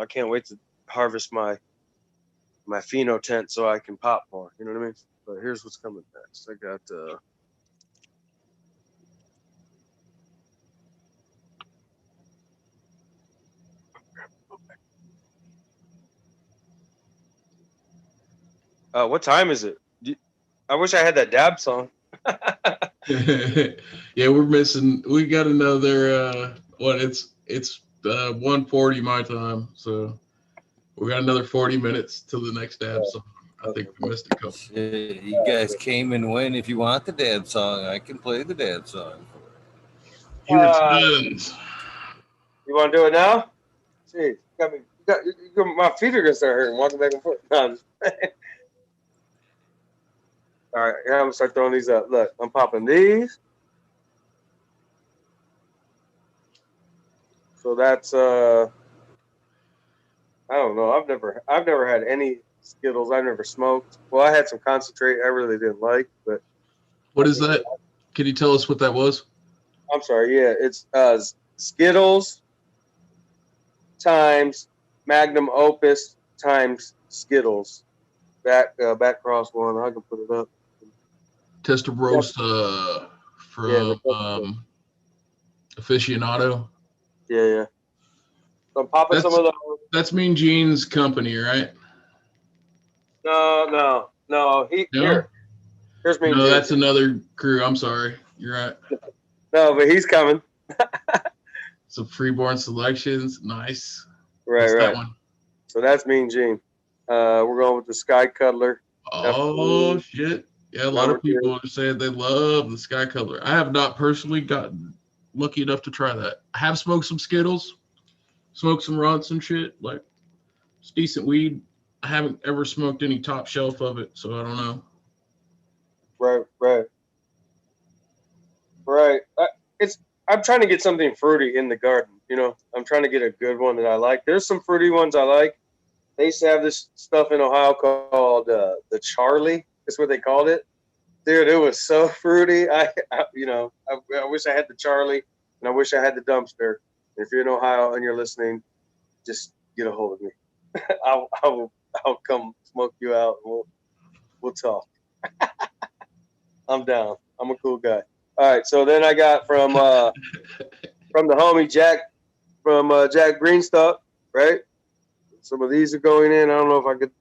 can't wait to harvest my pheno tent so I can pop more. You know what I mean? But here's what's coming next. I got. What time is it? I wish I had that dab song. Yeah, we're missing. We got another. It's 1:40 my time, so we got another 40 minutes till the next dab song. I think we missed a couple. Shit, you guys came and went. If you want the dad song, I can play the dad song. He returns. You want to do it now? See, my feet are gonna start hurting walking back and forth. No, all right, here I'm gonna start throwing these up. Look, I'm popping these. So that's I don't know. I've never had any Skittles. I've never smoked. Well, I had some concentrate I really didn't like, but What is that? Can you tell us what that was? I'm sorry. Yeah, it's Skittles times Magnum Opus times Skittles. Back cross one. I can put it up. Testarossa from Aficionado. Yeah. So I'm popping some of those. That's Mean Gene's company, right? No. Here. Here's Mean Gene. That's another crew. I'm sorry. You're right. No, but he's coming. Some freeborn selections. Nice. Right. That one? So that's Mean Gene. We're going with the Sky Cuddler. Oh, shit. Yeah, a lot of people are saying they love the Sky Cuddler. I have not personally gotten lucky enough to try that. I have smoked some Skittles, smoked some Runts and shit. Like, it's decent weed. I haven't ever smoked any top shelf of it, so I don't know. Right. I'm trying to get something fruity in the garden. I'm trying to get a good one that I like. There's some fruity ones I like. They used to have this stuff in Ohio called the Charlie. That's what they called it. Dude, it was so fruity. I wish I had the Charlie, and I wish I had the dumpster. If you're in Ohio and you're listening, just get a hold of me. I'll come smoke you out, and we'll talk. I'm down. I'm a cool guy. All right, so then I got from the homie Jack from Jack Greenstuff, right? Some of these are going in. I don't know if I could.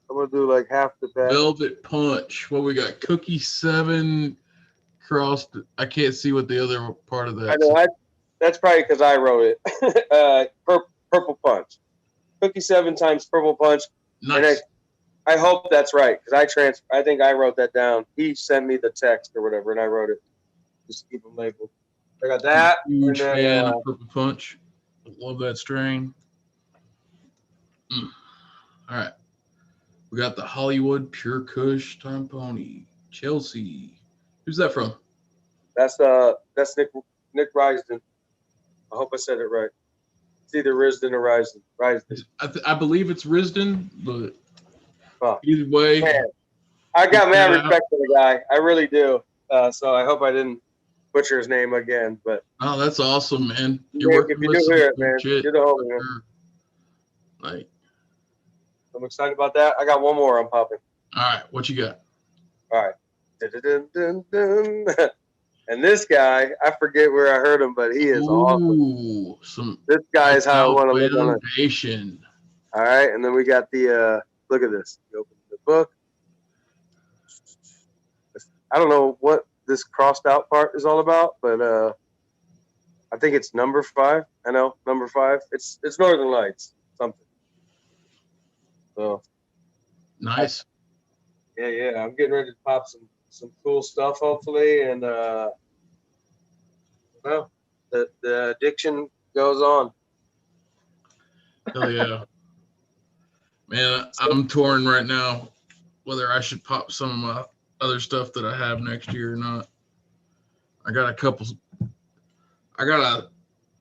I'm gonna do like half the pack. Velvet Punch. What we got? Cookie 7 crossed. I can't see what the other part of that. I know. That's probably because I wrote it. Purple Punch. Cookie 7 times Purple Punch. Nice. And I hope that's right because I think I wrote that down. He sent me the text or whatever, and I wrote it. Just keep them labeled. I got that. Huge fan of Purple Punch. Love that strain. All right. We got the Hollywood Pure Kush Time Pony. Chelsea. Who's that from? That's Nick Risden. I hope I said it right. It's either Risden or Risden. I believe it's Risden, but either way. Man, I got mad respect for the guy. I really do. So I hope I didn't butcher his name again. But that's awesome, man. You're working if you do hear it, man. You're the homie, man. Like, I'm excited about that. I got one more I'm popping. All right, what you got? All right. Dun, dun, dun, dun. And this guy, I forget where I heard him, but he is awesome. This guy is how I want to live on it. All right, and then we got the look at this. You open the book. I don't know what this crossed out part is all about, but I think it's number 5. I know, number 5. It's Northern Lights, something. So nice. Yeah. I'm getting ready to pop some cool stuff, hopefully, and well, the addiction goes on. Hell yeah. Man, I'm torn right now whether I should pop some of my other stuff that I have next year or not. I got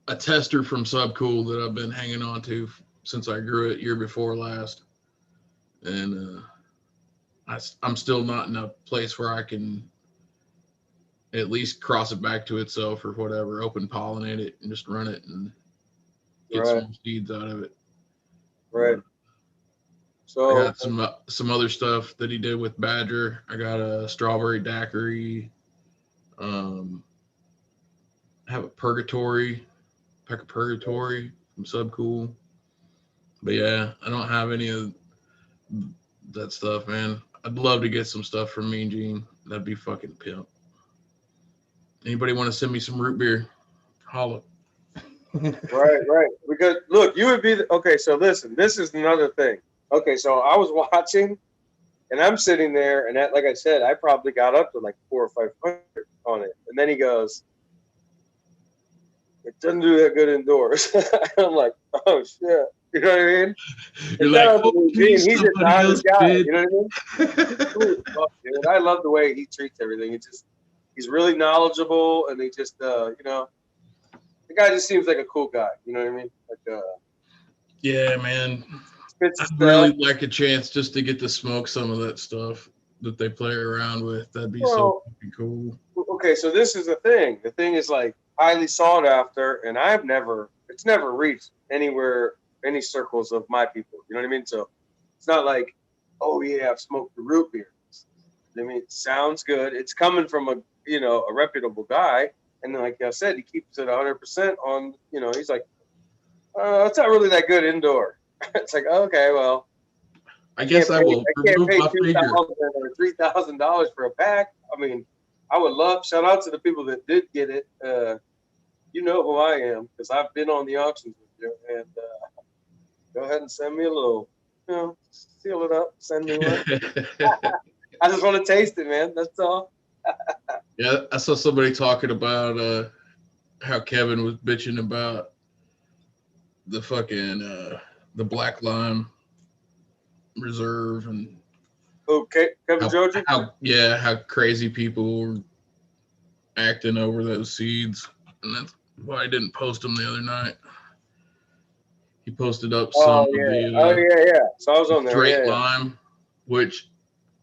a tester from Subcool that I've been hanging on to since I grew it year before last. And I'm still not in a place where I can at least cross it back to itself or whatever, open pollinate it and just run it and get Right. some seeds out of it. Right. I So got some other stuff that he did with Badger. I got a strawberry daiquiri. I have a pack of purgatory from Subcool. But yeah, I don't have any of that stuff, man. I'd love to get some stuff from Mean Gene. That'd be fucking pimp. Anybody want to send me some root beer? Holla. right. Because look, you would be okay. So listen, this is another thing. Okay, so I was watching, and I'm sitting there, and like I said, I probably got up to like 400 or 500 on it, and then he goes, "It doesn't do that good indoors." I'm like, "Oh shit," you know what I mean? You're And shout like, out to oh, Eugene. please, He's just an somebody else honest guy. did. You know what I mean? Cool as fuck, dude. I love the way he treats everything. He's really knowledgeable, and he just you know, the guy just seems like a cool guy. You know what I mean? Like Yeah, man. spits I'd his really stuff. like a chance just to get to smoke some of that stuff that they play around with. That'd be so Well, fucking cool. okay, so this is the thing. The thing is like highly sought after, and it's never reached anywhere, any circles of my people. You know what I mean? So it's not like, oh yeah, I've smoked the root beer. I mean, it sounds good. It's coming from a reputable guy, and then like I said, he keeps it 100% on. He's like, it's not really that good indoor. It's like, okay, well, I guess I will I can't remove pay my finger. $2,000 or $3,000 for a pack. I mean, I would love shout out to the people that did get it. You know who I am because I've been on the auctions with you. And go ahead and send me a little, seal it up, send me one. I just want to taste it, man. That's all. Yeah, I saw somebody talking about how Kevin was bitching about the fucking the Black Lime Reserve and Okay, Kevin Joji. how crazy people were acting over those seeds, and that's why I didn't post them the other night. He posted up some Oh of yeah, the yeah. So I was on there. straight Yeah. lime, which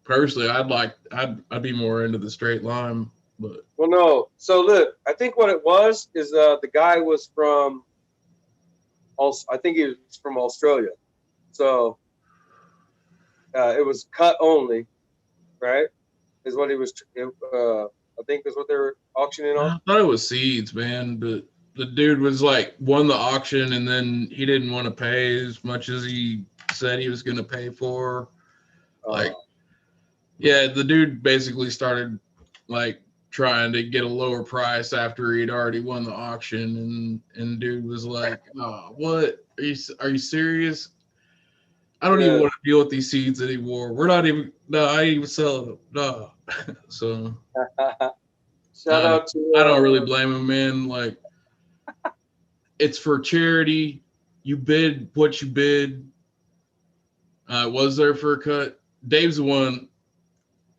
personally I'd be more into the straight lime, but Well, no. So look, I think what it was is the guy was from. I think he was from Australia. So it was cut only, right? Is what he was. I think is what they were auctioning I off. thought it was seeds, man. But the dude was like won the auction, and then he didn't want to pay as much as he said he was going to pay for. Like, yeah, the dude basically started like trying to get a lower price after he'd already won the auction, and dude was like, "Oh, what? Are you serious? I don't even want to deal with these seeds anymore. We're not even. No, I ain't even selling them. No." So Shout out I to don't really blame him, man. Like, it's for charity. You bid what you bid. Was there for a cut? Dave's the one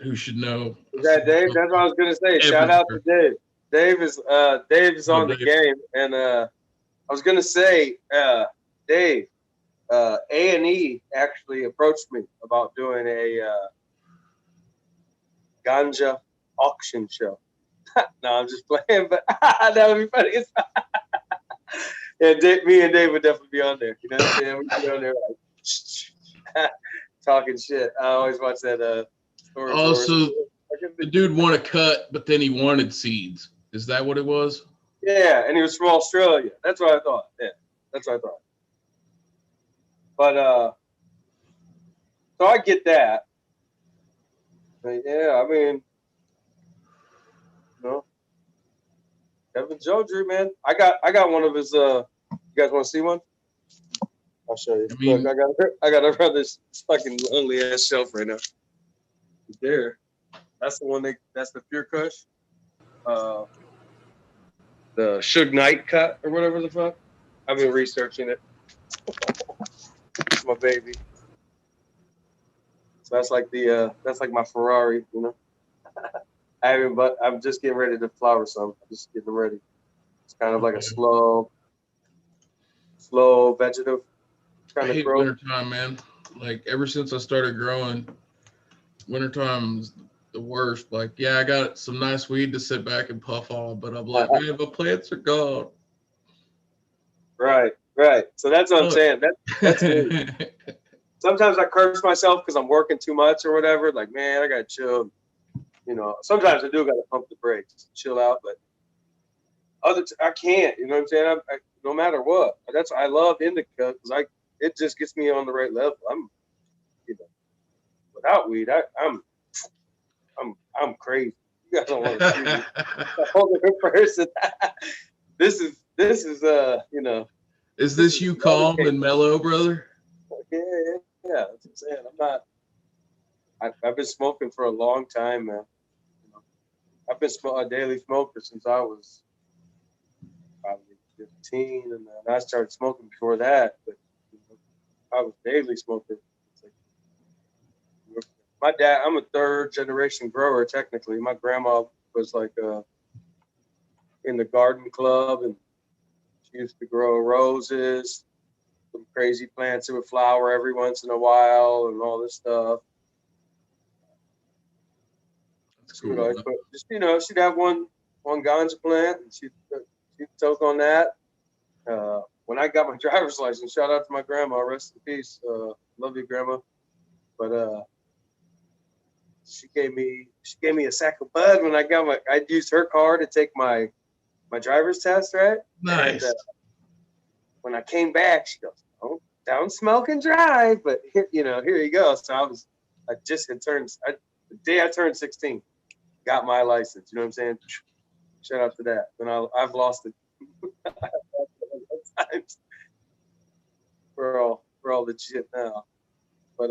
who should know. is that Dave? That's what I was gonna say. Shout out to Dave. Dave is on the game, and I was gonna say, Dave, A&E actually approached me about doing a ganja auction show. No, I'm just playing, but that would be funny. Yeah, me and Dave would definitely be on there. You know what I'm saying? We'd be on there like talking shit. I always watch that story. Also, the dude won a cut, but then he wanted seeds. Is that what it was? Yeah, and he was from Australia. That's what I thought. Yeah, that's what I thought. But so I get that. But yeah, I mean, Kevin Jodry, man. I got one of his you guys want to see one? I'll show you. Look, I got around this fucking lonely ass shelf right now. There. That's the one that's the Pure Kush. The Suge Knight cut or whatever the fuck. I've been researching it. It's my baby. So that's like my Ferrari, you know. I haven't, but I'm just getting ready to flower some. I'm just getting ready. It's kind of like a slow vegetative kind I of hate growth. wintertime, man. Like ever since I started growing, wintertime the worst. Like, yeah, I got some nice weed to sit back and puff on, but I'm like, man, my plants are gone. Right. So that's what I'm saying. That's me. Sometimes I curse myself because I'm working too much or whatever. Like, man, I gotta chill. You know, sometimes I do gotta pump the brakes, chill out. But I can't. You know what I'm saying? No matter what. I love indica because it just gets me on the right level. Without weed, I'm crazy. You guys don't want to see me. A whole different person. This is Is this this is you calm and mellow, brother? yeah. That's what I'm saying. I'm not. I've been smoking for a long time, man. You know, I've been a daily smoker since I was probably 15, and then I started smoking before that. But I was daily smoker. Like, my dad, I'm a third generation grower technically. My grandma was like in the garden club, and she used to grow roses, some crazy plants that would flower every once in a while, and all this stuff. That's She would cool. always put, she'd have one ganja plant, and she'd toke on that. When I got my driver's license, shout out to my grandma, rest in peace. Love you, grandma. But she gave me a sack of bud when I used her car to take my driver's test, right? Nice. And when I came back, she goes, "Oh, don't smoke and drive." But here you go. So I just had turned the day I turned 16, got my license. You know what I'm saying? Shout out to that. And I've lost it. We're all legit now. But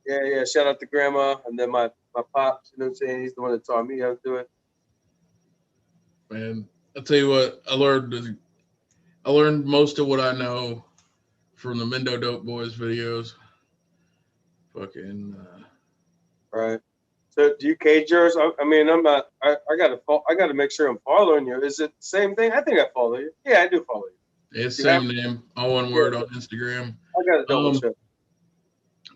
yeah. Shout out to grandma, and then my pops. You know what I'm saying? He's the one that taught me how to do it. Man, I'll tell you what, I learned most of what I know from the Mendo Dope Boys videos. Fucking Right. So do you cage yours? I mean, I'm not. I gotta make sure I'm following you. Is it the same thing? I think I follow you. Yeah, I do follow you. it's same name, all one word on Instagram. I gotta double check.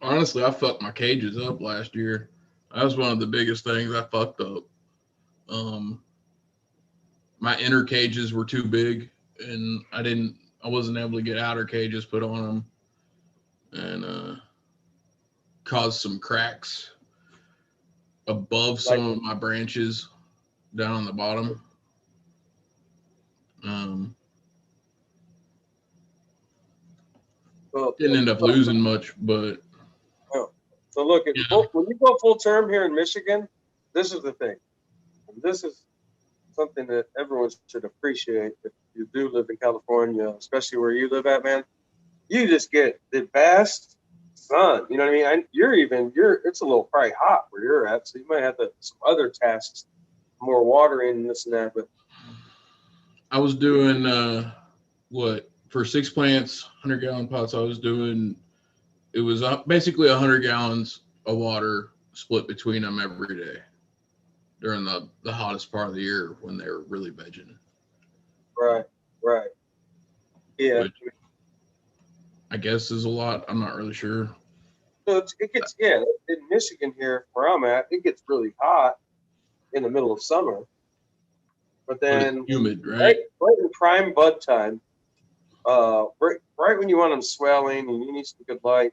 Honestly, I fucked my cages up last year. That was one of the biggest things I fucked up. My inner cages were too big, and I wasn't able to get outer cages put on them, and caused some cracks above some of my branches down on the bottom. Didn't end up losing much, but so look, when you go full term here in Michigan, this is the thing. This is something that everyone should appreciate if you do live in California, especially where you live at, man. You just get the best sun. You know what I mean? It's a little probably hot where you're at, so you might have some other tasks, more watering and this and that. But I was doing for 6 plants, 100-gallon pots. It was basically 100 gallons of water split between them every day during the hottest part of the year when they were really vegging. Right. Yeah. Which I guess is a lot. I'm not really sure. So it gets in Michigan here where I'm at, it gets really hot in the middle of summer. But then it's humid, right? Right in prime bud time, right when you want them swelling and you need some good light,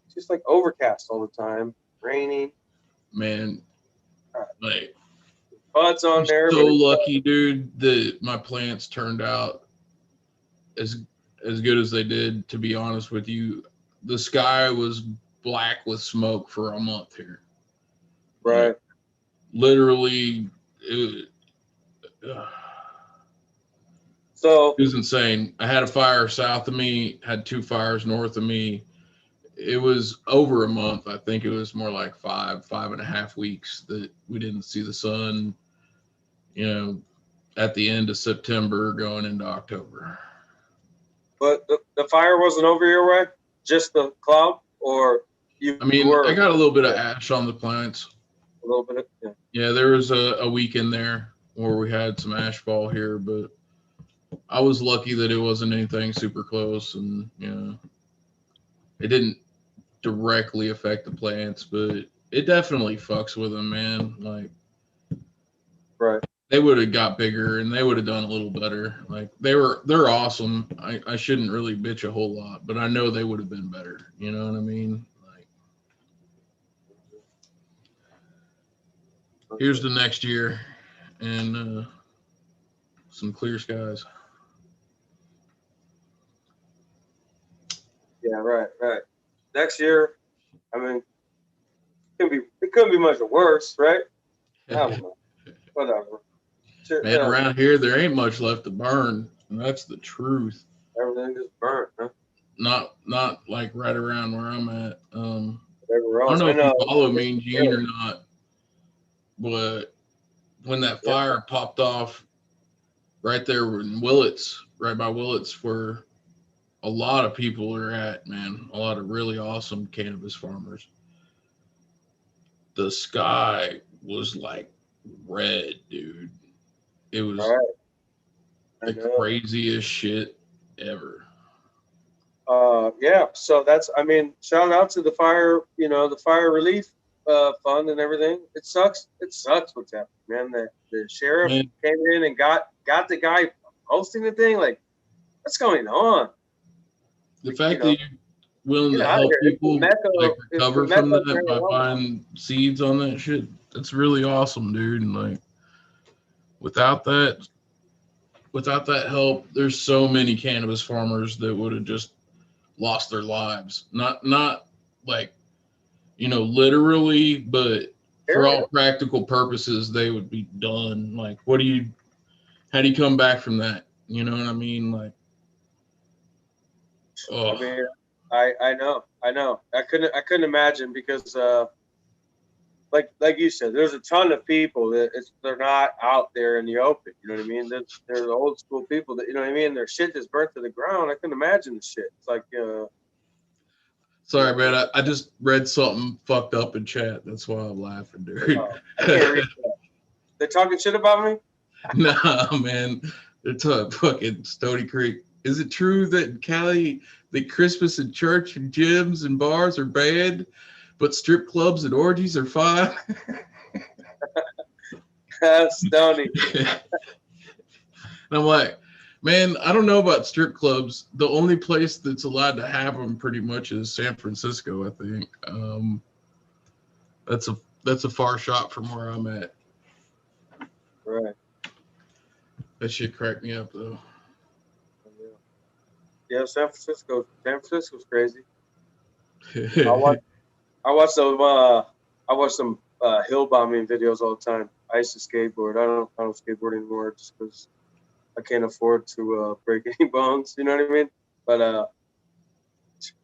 it's just like overcast all the time, raining. Man, like buds on there. So lucky, dude, that my plants turned out as good as they did. To be honest with you, the sky was black with smoke for a month here. Right. Like, literally, so it was insane. I had a fire south of me, had 2 fires north of me. It was over a month. I think it was more like 5.5 weeks that we didn't see the sun, at the end of September going into October. But the fire wasn't over your way? Just the cloud? Or I got a little bit of ash on the plants. A little bit? Yeah. Yeah, there was a week in there where we had some ash fall here, but I was lucky that it wasn't anything super close, and it didn't directly affect the plants, but it definitely fucks with them, man. Like Right. they would have got bigger and they would have done a little better. Like they're awesome. I shouldn't really bitch a whole lot, but I know they would have been better. You know what I mean? Like here's the next year and some clear skies. Yeah, right. Next year, I mean, it couldn't be much worse, right? I don't know. Whatever. Shit, Man, around here there ain't much left to burn. And that's the truth. everything just burnt, huh? Not like right around where I'm at. Everywhere I don't else. know I if you know. follow Mean Gene or not, but when that Yeah. fire popped off right there in Willits, right by Willits, where a lot of people are at, man, a lot of really awesome cannabis farmers. The sky was like red, dude. It All was right. I the know. craziest shit ever. Yeah. So that's. I mean, shout out to the fire. The fire relief fund and everything. It sucks. It sucks what's happening, man. The sheriff Man, came in and got the guy hosting the thing. Like, what's going on? the You fact that know, you're willing get to out of help here. people like It's the recover mecca from of that by marijuana. buying seeds on that shit, that's really awesome, dude. And like without that without that help, there's so many cannabis farmers that would have just lost their lives. Not like, literally, but for Area. all practical purposes, they would be done. Like, how do you come back from that? You know what I mean? Like, I oh, mean, I know. I couldn't imagine because like you said, there's a ton of people that they're not out there in the open. You know what I mean? They're the old school people that, you know what I mean. Their shit is burnt to the ground. I couldn't imagine the shit. It's like sorry, man. I just read something fucked up in chat. That's why I'm laughing, dude. I can't read that. They're talking shit about me. Nah, man. They're talking fucking Stony Creek. Is it true that in Cali, the Christmas and church and gyms and bars are banned, but strip clubs and orgies are fine? Stony. And I'm like, man, I don't know about strip clubs. The only place that's allowed to have them pretty much is San Francisco, I think. That's a far shot from where I'm at. Right. That shit cracked me up though. Yeah, San Francisco's crazy. I watch some hill bombing videos all the time. I used to skateboard. I don't skateboard anymore just because I can't afford to break any bones. You know what I mean? But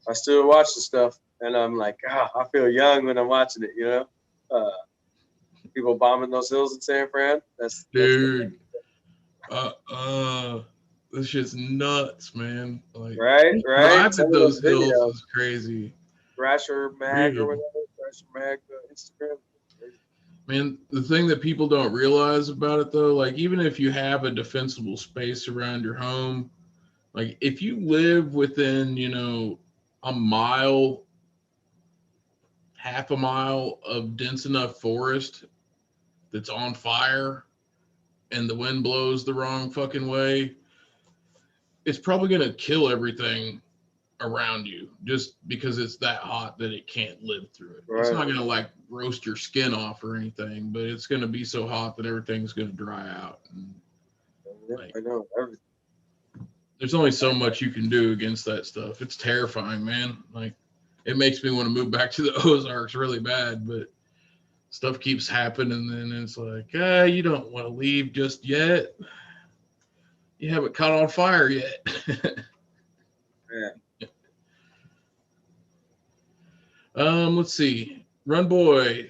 I still watch the stuff, and I'm like, I feel young when I'm watching it. People bombing those hills in San Fran. That's Dude, this shit's nuts, man. Like right. Some driving of those those hills videos, is crazy. Thrasher Mag or Dude, whatever, Thrasher Mag Instagram. man, the thing that people don't realize about it though, like even if you have a defensible space around your home, like if you live within, a mile, half a mile of dense enough forest that's on fire and the wind blows the wrong fucking way, it's probably going to kill everything around you just because it's that hot that it can't live through it. It's Right. not going to like roast your skin off or anything, but it's going to be so hot that everything's going to dry out. And, Yeah, like, I know. there's only so much you can do against that stuff. It's terrifying, man. Like, it makes me want to move back to the Ozarks really bad, but stuff keeps happening, and then it's like, you don't want to leave just yet. You haven't caught on fire yet. Yeah. Let's see. Run Boy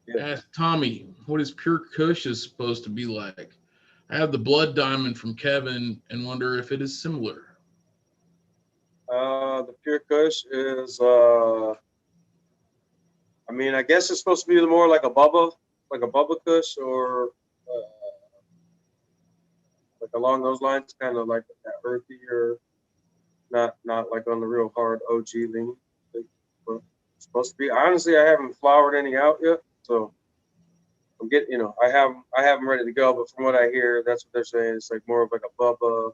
Yeah. asked Tommy, what is pure Kush is supposed to be like? I have the blood diamond from Kevin and wonder if it is similar. The Pure Kush is, I mean, I guess it's supposed to be more like a Bubba Kush, or like along those lines, kind of like that earthy, or not like on the real hard OG lean. supposed to be. Honestly, I haven't flowered any out yet, so I'm getting, I have them ready to go. But from what I hear, that's what they're saying. It's like more of like a Bubba,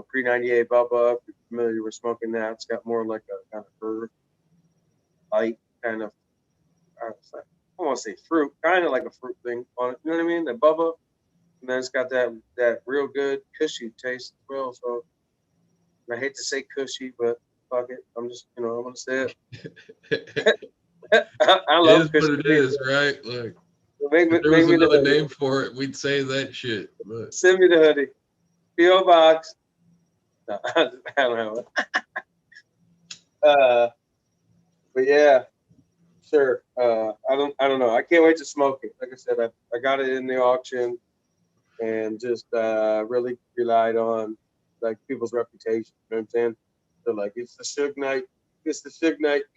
pre-98 Bubba. If you're familiar with smoking that, it's got more like a kind of herb, light kind of. I don't want to say fruit, kind of like a fruit thing on it. You know what I mean? The Bubba, and then it's got that real good cushy taste as well. So I hate to say cushy, but fuck it. I'm just, I'm gonna say it. I It love is cushy. what it is, right? Like, if there Make was me the another hoodie. name for it, we'd say that shit. But Send me the hoodie. PO box. No, I don't have it. But yeah, sure. I don't know. I can't wait to smoke it. Like I said, I got it in the auction and just really relied on like people's reputation. You know what I'm saying? So like it's the Suge Knight,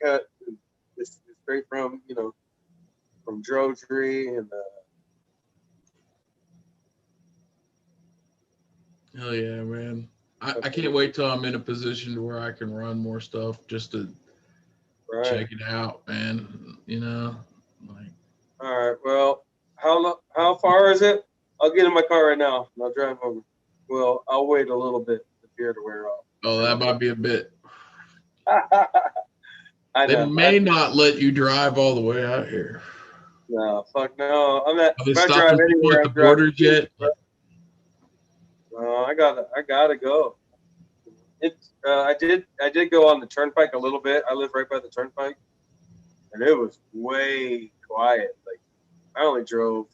cut. It's straight from from Drudgery and hell yeah, man. I can't wait till I'm in a position to where I can run more stuff just to right. check it out, man. Like, All right. Well, how far is it? I'll get in my car right now and I'll drive over. Well, I'll wait a little bit for the beer to wear off. oh, that might be a bit. I They know. may not let you drive all the way out here. No, fuck no. I'm not. Are they If I drive stopping people anywhere, at the I'm driving. borders yet? No, I gotta go. I did go on the turnpike a little bit. I live right by the turnpike, and it was way quiet. Like I only drove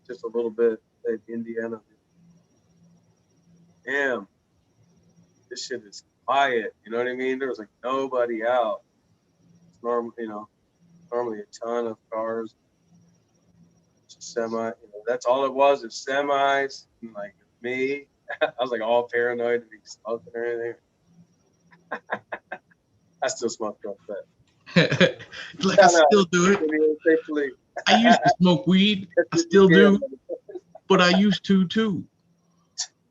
just a little bit at Indiana. Damn, this shit is quiet. You know what I mean? There was like nobody out. It's normally a ton of cars, semi. That's all it was is semis and like me. I was like all paranoid to be smoking or anything. I still smoked up that. Like, I still do it. Safely. I used to smoke weed. I still do, but I used to too.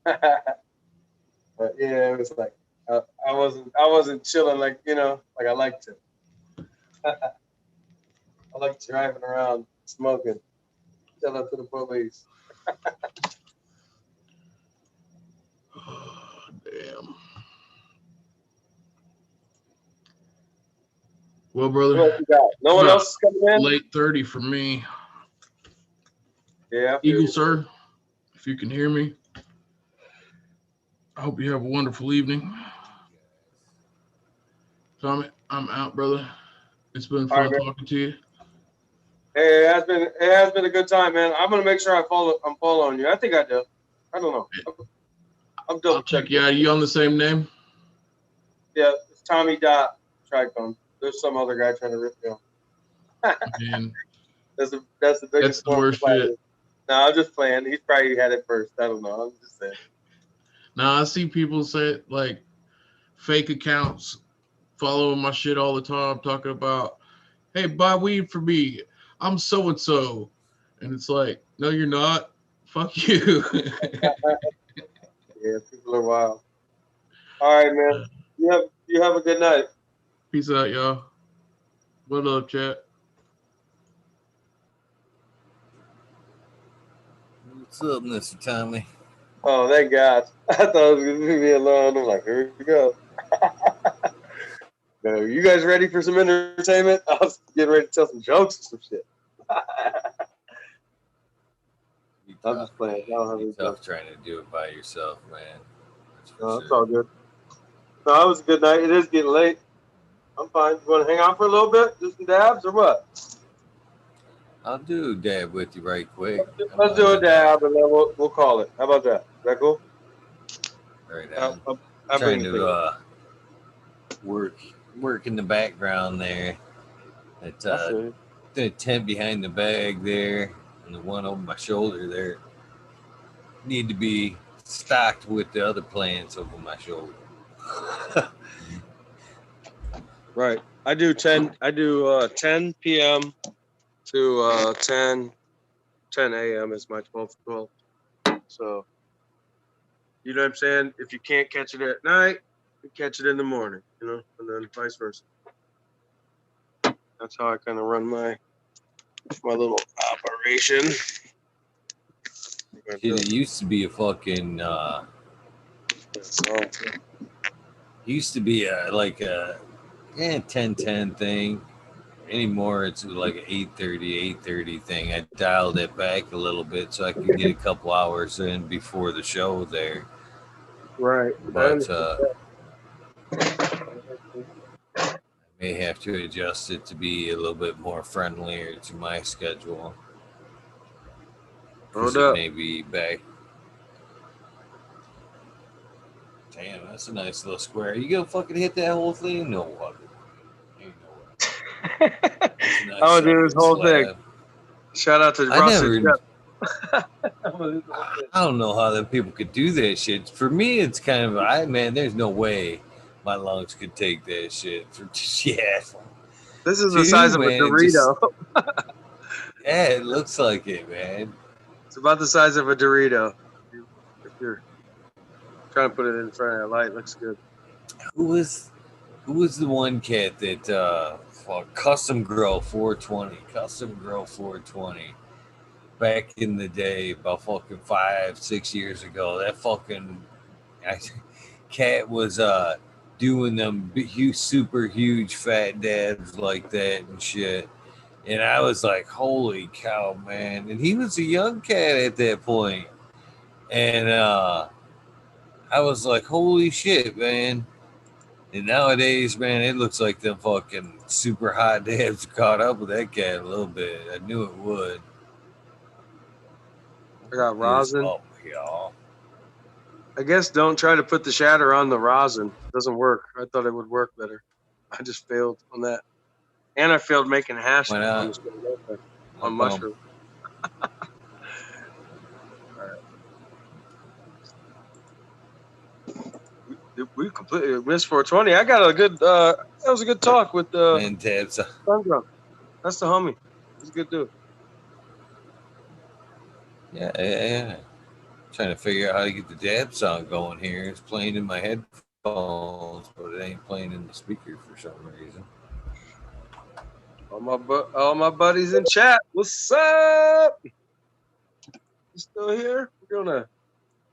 But yeah, it was like I wasn't chilling like like I like to. I like driving around smoking. Shout out to the police. Oh, damn. Well, brother, What else you got? No one else is coming in? late 30 for me. Yeah. Eagle, sir, if you can hear me, I hope you have a wonderful evening. Tommy, I'm out, brother. It's been fun talking to you. Hey, it has been a good time, man. I'm gonna make sure I'm following you. I think I do. I don't know. I'm double checking. Yeah, you on the same name? Yeah, it's Tommy Dot Tricone. There's some other guy trying to rip me off. Man, That's the biggest that's the worst shit. No, I'm just playing. He's probably had it first. I don't know. I'm just saying. Now I see people say like fake accounts following my shit all the time, talking about, hey, buy weed for me. I'm so and so. And it's like, no, you're not. Fuck you. Yeah, people are wild. All right, man. You have a good night. Peace out, y'all. What up, chat? What's up, Mr. Tommy? Oh, thank God. I thought it was gonna leave me alone. I'm like, here we go. No, you guys ready for some entertainment? I was getting ready to tell some jokes or some shit. I'm just playing. I don't have any tough jokes. trying to do it by yourself, man. That's for No, sure. it's all good. No, it was a good night. It is getting late. I'm fine. You want to hang out for a little bit? Do some dabs or what? I'll do a dab with you right quick. Let's do a dab and then we'll call it. How about that? Is that cool? Right on. I'm Trying to work in the background there. The tent behind the bag there and the one over my shoulder there need to be stocked with the other plants over my shoulder. Right. I do 10 p.m. to 10 a.m. is my 12 to 12. So, you know what I'm saying? If you can't catch it at night, you catch it in the morning, and then vice versa. That's how I kind of run my little operation. Shit, it used to be a fucking used to be like a 10-10 thing. Anymore, it's like an 8:30 thing. I dialed it back a little bit so I could get a couple hours in before the show there. Right. But I may have to adjust it to be a little bit more friendlier to my schedule. Because Hold it up. may be back. Damn, that's a nice little square. You gonna fucking hit that whole thing? No way. Ain't no way. That's a nice I'm gonna do this solid whole thing. slab. Shout out to I Ross and never. Jeff. I'm gonna do this whole thing. I don't know how that people could do that shit. For me, it's kind of man. There's no way my lungs could take that shit. Yeah, This is the Dude, size of a man, Dorito. yeah, it looks like it, man. It's about the size of a Dorito. If you're trying to put it in front of that light, it looks good. Who was the one cat that Custom Grow 420? Custom Grow 420. Back in the day, about fucking 5-6 years ago, that fucking cat was doing them huge, super huge fat dabs like that and shit. And I was like, holy cow, man. And he was a young cat at that point. And I was like, holy shit, man. And nowadays, man, it looks like them fucking super hot dabs caught up with that cat a little bit. I knew it would. I got It is rosin. up, y'all. I guess don't try to put the shatter on the rosin. It doesn't work. I thought it would work better. I just failed on that. And I failed making hash Why not? on mushroom. We completely missed 420. I got a good that was a good talk with Man, tabs. Sundrum. That's the homie. He's a good dude. Yeah. Trying to figure out how to get the dab song going here. It's playing in my headphones, but it ain't playing in the speaker for some reason. All my buddies in chat. What's up? You still here? I'm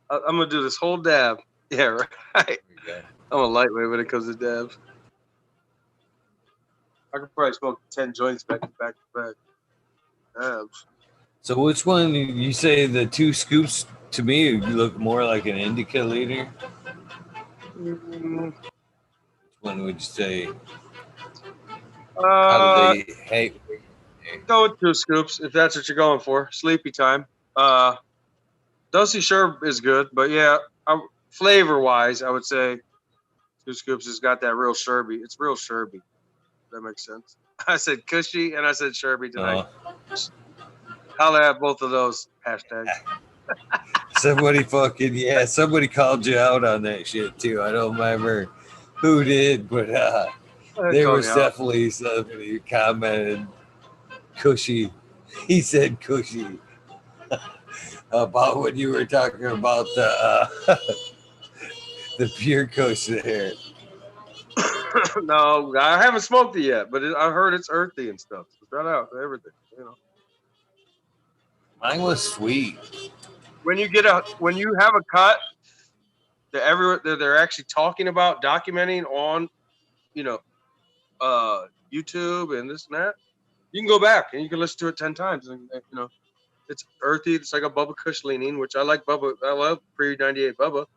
gonna do this whole dab. Yeah, right. I'm a lightweight when it comes to dabs. I could probably smoke 10 joints back to back to back. Dabs. So which one you say the 2 scoops to me look more like an indica leader? Which one would you say? How do they go with 2 scoops if that's what you're going for. Sleepy time. Dusty Sherb is good, but yeah, flavor wise, I would say 2 scoops has got that real sherby. It's real sherby. That makes sense. I said cushy and I said sherby tonight. Holla at both of those hashtags. Somebody somebody called you out on that shit too. I don't remember who did, but there was definitely somebody who commented cushy. He said cushy about when you were talking about the the pure kush there. No, I haven't smoked it yet, but I heard it's earthy and stuff. So shout out to everything, you know. Mine was sweet. When you have a cut that they're actually talking about, documenting on, YouTube and this and that, you can go back and you can listen to it 10 times, and it's earthy. It's like a Bubba Kush leaning, which I like. Bubba, I love pre-98 Bubba,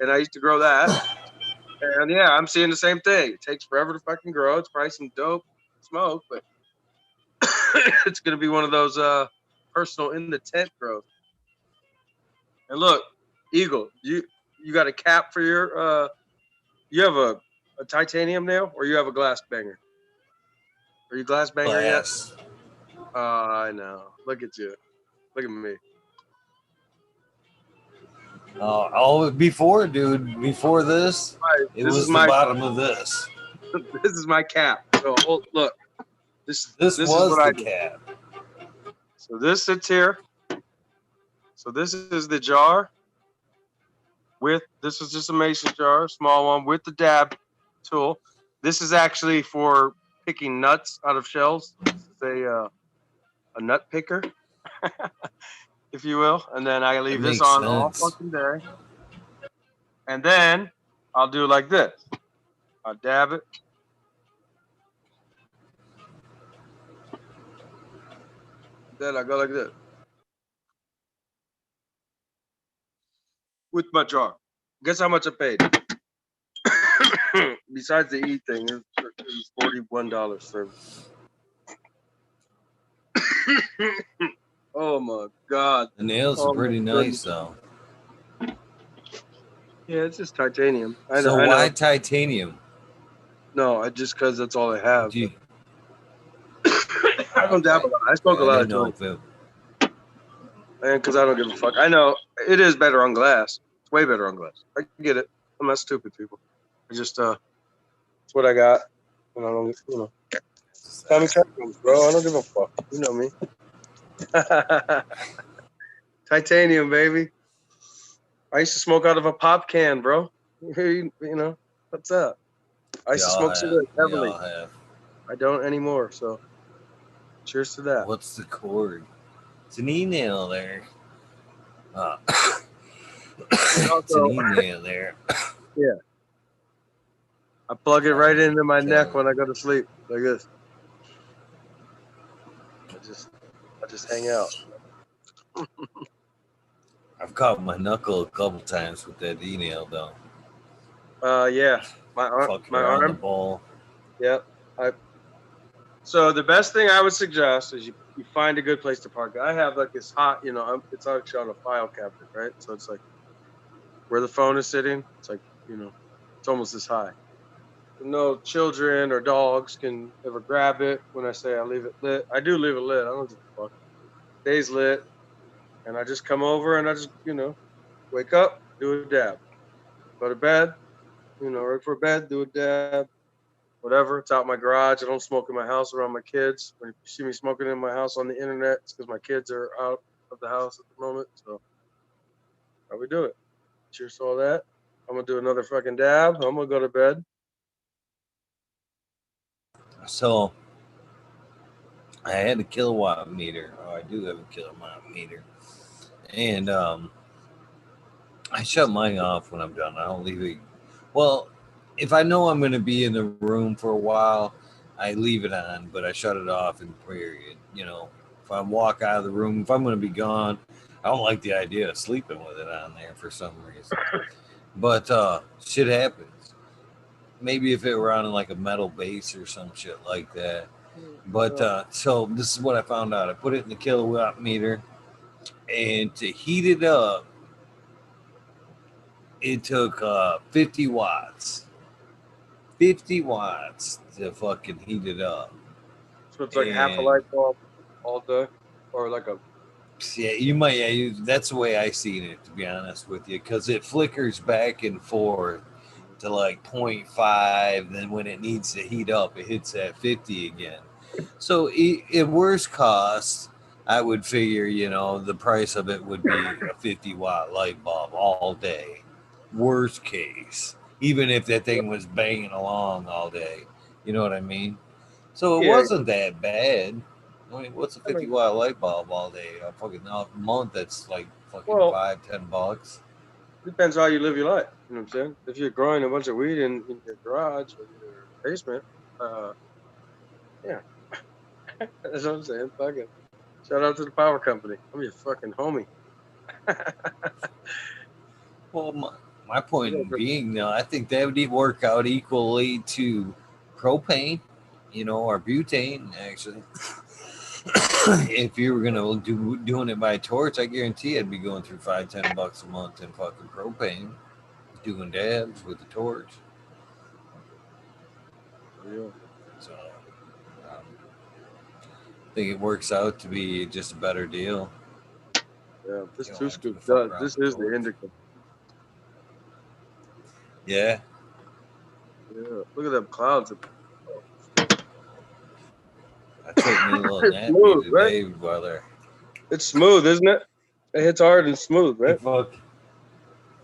and I used to grow that. And yeah, I'm seeing the same thing. It takes forever to fucking grow. It's probably some dope smoke, but it's gonna be one of those personal in the tent growth. And look, Eagle, you got a cap for your you have a titanium nail or you have a glass banger? Are you glass banger yet? I know. Look at you. Look at me. Before, dude. Before this, it was the bottom of this. This is my cap. So look, this was is what the I cap. So this sits here. So this is the jar. This is just a mason jar, small one with the dab tool. This is actually for picking nuts out of shells. It's a nut picker, if you will. And then I leave this makes on all sense. fucking day. And then I'll do like this. I'll dab it. Then I go like this. With my jar. Guess how much I paid? Besides the E thing, it was $41 service. Oh my God. The nails Oh are my pretty nice, goodness. though. Yeah, it's just titanium. I So know. why titanium? No, I just because that's all I have. Do you, I don't dab a okay. lot. I smoke a I lot didn't of know joints. if it. And because I don't give a fuck. I know it is better on glass. It's way better on glass. I get it. I'm not stupid, people. I just it's what I got. And I don't, Tommy Chapman's, bro. I don't give a fuck. You know me. Titanium, baby. I used to smoke out of a pop can, bro. You know, what's up? I used to Y'all smoke have. cigarettes heavily. Y'all have. I don't anymore. So cheers to that. What's the cord? It's an email there. It's Also, an email there. yeah, I plug it right into my neck Killing. when I go to sleep, like this. I just hang out. I've caught my knuckle a couple times with that email, though. Yeah, my Fucking arm. around the ball. Yep. So the best thing I would suggest is you find a good place to park. I have like this hot, it's actually on a file cabinet, right? So it's like where the phone is sitting. It's like, it's almost this high. No children or dogs can ever grab it when I say I leave it lit. I do leave it lit. I don't give a fuck. Day's lit. And I just come over and I just, wake up, do a dab. Go to bed, right for bed, do a dab. Whatever. It's out in my garage. I don't smoke in my house around my kids. When you see me smoking in my house on the internet, it's because my kids are out of the house at the moment. So how we do it? Cheers to all that. I'm gonna do another fucking dab. I'm gonna go to bed. So I had a kilowatt meter. Oh, I do have a kilowatt meter. And I shut mine off when I'm done. I don't leave it. Well, if I know I'm going to be in the room for a while, I leave it on, but I shut it off in period. If I walk out of the room, if I'm going to be gone, I don't like the idea of sleeping with it on there for some reason. But shit happens. Maybe if it were on like a metal base or some shit like that. But so this is what I found out. I put it in the kilowatt meter, and to heat it up, it took 50 watts. 50 watts to fucking heat it up. So it's like half a light bulb all day, or like a. Yeah, you might. Yeah, that's the way I seen it, to be honest with you, because it flickers back and forth to like 0.5. Then when it needs to heat up, it hits at 50 again. So at worst cost, I would figure, the price of it would be a 50-watt light bulb all day. Worst case, even if that thing was banging along all day. You know what I mean? So it Yeah, wasn't that bad. I mean, what's a I mean, 50-watt light bulb all day? A fucking month, that's like fucking well, $5-10. depends how you live your life. You know what I'm saying? If you're growing a bunch of weed in your garage or your basement, yeah, that's what I'm saying. Fuck it. Shout out to the power company. I'm your fucking homie. Well, my point being, though, I think that would work out equally to propane, or butane, actually. If you were gonna doing it by torch, I guarantee I'd be going through $5-10 a month in fucking propane, doing dabs with the torch. Yeah. So um, I think it works out to be just a better deal. Yeah, this You don't two have to scoop fuck does. around This with is the torch. indica. Yeah. Yeah, look at them clouds. I took me a little It's nappy smooth, right? today, brother. It's smooth, isn't it? It hits hard and smooth, right?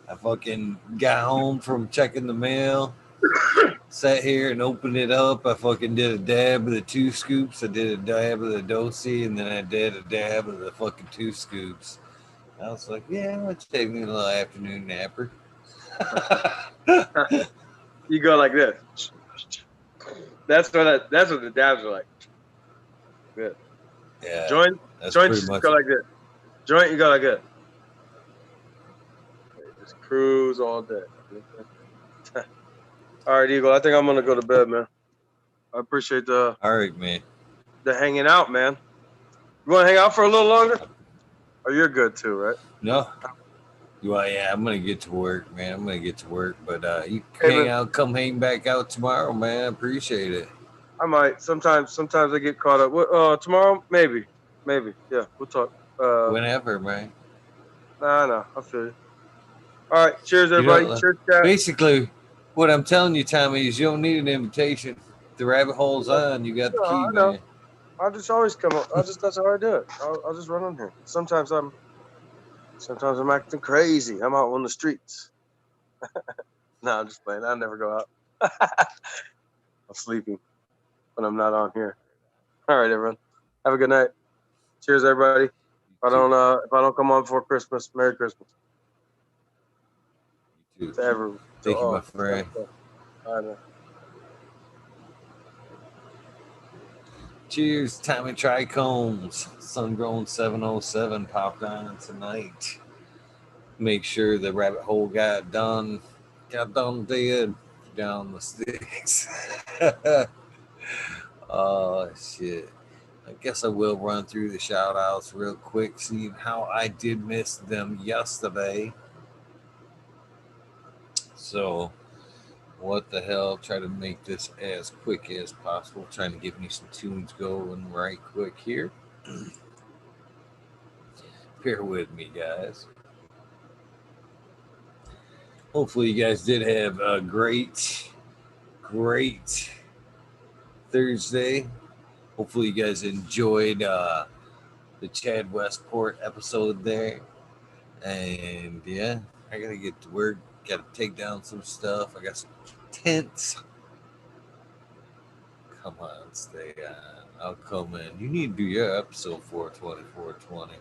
I fucking got home from checking the mail. Sat here and opened it up. I fucking did a dab of the 2 scoops. I did a dab of the dosi, and then I did a dab of the fucking 2 scoops. I was like, yeah, I'm gonna take me a little afternoon napper. You go like this. That's what the dabs are like. Good. Yeah, Joint, that's joints pretty just much go it. like this. Joint, you go like this. Just cruise all day. All right, Eagle. I think I'm gonna go to bed, man. I appreciate All right, man. the hanging out, man. You want to hang out for a little longer? Oh, you're good too, right? No, well, yeah, I'm gonna get to work, man. I'm gonna get to work, but you Hey, hang man, out, come hang back out tomorrow, man. I appreciate it. I might. Sometimes I get caught up. Tomorrow, maybe. Yeah, we'll talk. Whenever, man. Nah. I feel you. All right. Cheers, You everybody. know, Cheers, chat. basically, what I'm telling you, Tommy, is you don't need an invitation. The rabbit hole's on. You got the No, key, I know. man. I'll just always come up. That's how I do it. I'll just run on here. Sometimes I'm acting crazy. I'm out on the streets. No, I'm just playing. I never go out. I'm sleeping when I'm not on here. All right, everyone. Have a good night. Cheers, everybody. If I don't come on before Christmas, Merry Christmas You too. to everyone. Thank you, my friend. I know. Cheers, Tommy Trichomes. Sungrown 707 popped on tonight. Make sure the rabbit hole got done dead down the sticks. Oh, shit. I guess I will run through the shout outs real quick, seeing how I did miss them yesterday. So, what the hell? Try to make this as quick as possible. Trying to get me some tunes going right quick here. Bear with me, guys. Hopefully, you guys did have a great Thursday. Hopefully, you guys enjoyed the Chad Westport episode there. And yeah, I gotta get to work. Gotta take down some stuff. I got some tents. Come on, stay on. I'll come in. You need to do your episode 420, 420.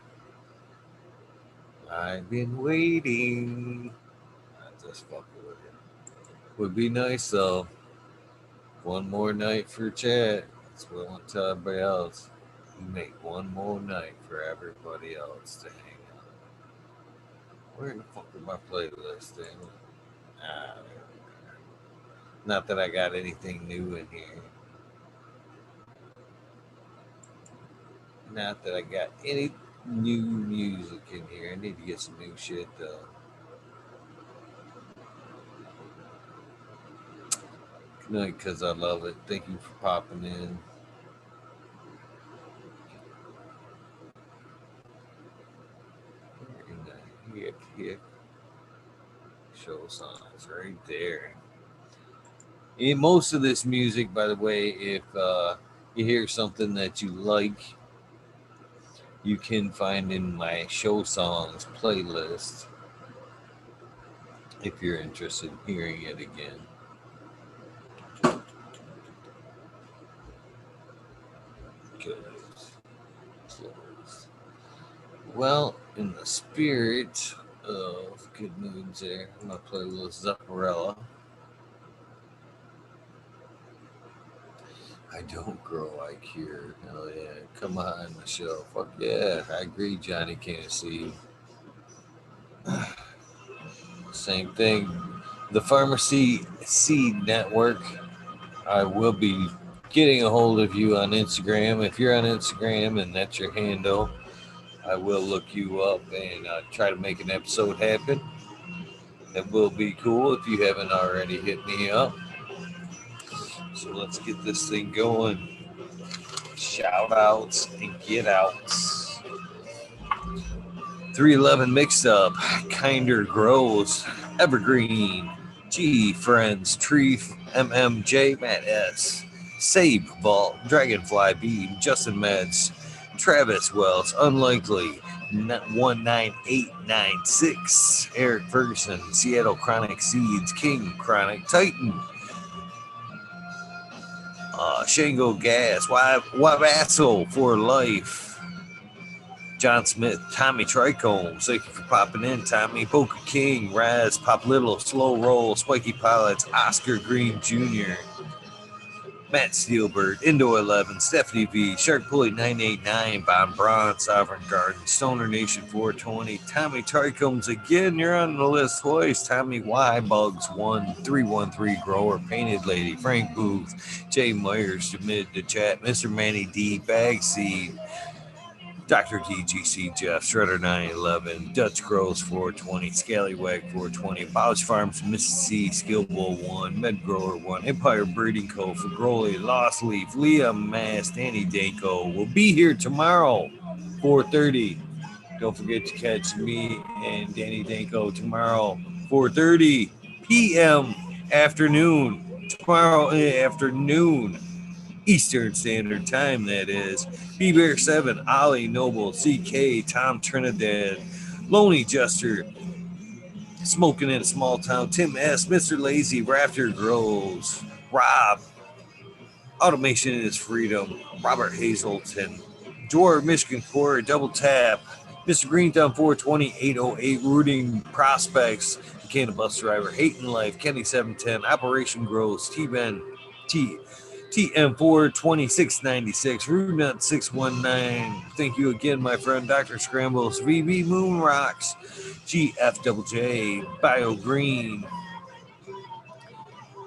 I've been waiting. I just fucking with it. Would be nice though. One more night for Chad. That's what I want to tell everybody else. You make one more night for everybody else to hang out. Where the fuck is my playlist, damn it? Ah, not that I got anything new in here. Not that I got any new music in here. I need to get some new shit though. Good night, because I love it. Thank you for popping in. Here. Show songs right there. In most of this music, by the way, if you hear something that you like, you can find in my show songs playlist if you're interested in hearing it again. Well, in the spirit of good moods there, I'm going to play a little Zepparella. I don't grow like here. Hell yeah. Come on, Michelle. Fuck yeah. I agree, Johnny Can't See. Same thing. The Pharmacy Seed Network. I will be getting a hold of you on Instagram. If you're on Instagram and that's your handle, I will look you up and try to make an episode happen. That will be cool if you haven't already hit me up. So let's get this thing going. Shout outs and get outs. 311 mixed up. Kinder grows. Evergreen. G Friends. Tree MMJ Matt S. Sabe Vault. Dragonfly Beam. Justin Meds. Travis Wells. Unlikely. 19896. Eric Ferguson. Seattle Chronic Seeds. King Chronic Titan. Shango Gas, Wabasso for life. John Smith, Tommy Trichomes, thank you for popping in, Tommy. Poker King, Raz, Pop Little, Slow Roll, Spiky Pilots, Oscar Green Jr., Matt Steelberg, Indo 11, Stephanie V, Shark Pulley 989, Bob Braun, Sovereign Garden, Stoner Nation 420, Tommy Trichomes again, you're on the list twice. Tommy Y, Bugs 1313, Grower, Painted Lady, Frank Booth, Jay Myers, Mid the Chat, Mr. Manny D, Bag Seed, Dr. DGC Jeff, Shredder 911, Dutch Grows 420, Scallywag 420, Pouch Farms, Mississippi, Skill Bowl 1, Med Grower 1, Empire Breeding Co., Fagroli, Lost Leaf, Leah Mass, Danny Danko will be here tomorrow, 4:30. Don't forget to catch me and Danny Danko tomorrow, 4:30 p.m. afternoon. Tomorrow afternoon. Eastern Standard Time, that is. B-Bear 7, Ollie Noble, CK, Tom Trinidad, Lonely Jester, Smoking in a Small Town, Tim S., Mr. Lazy, Raptor Grows, Rob, Automation is Freedom, Robert Hazelton, Dwarf, Michigan Core, Double Tap, Mr. Green Thumb 420, 808, Rooting Prospects, Canada Bus Driver, Hating Life, Kenny 710, Operation Grows, T-Ben, TM4 2696, Rudenut 619. Thank you again, my friend, Dr. Scrambles, VB Moon Rocks, GFJJ, Bio Green,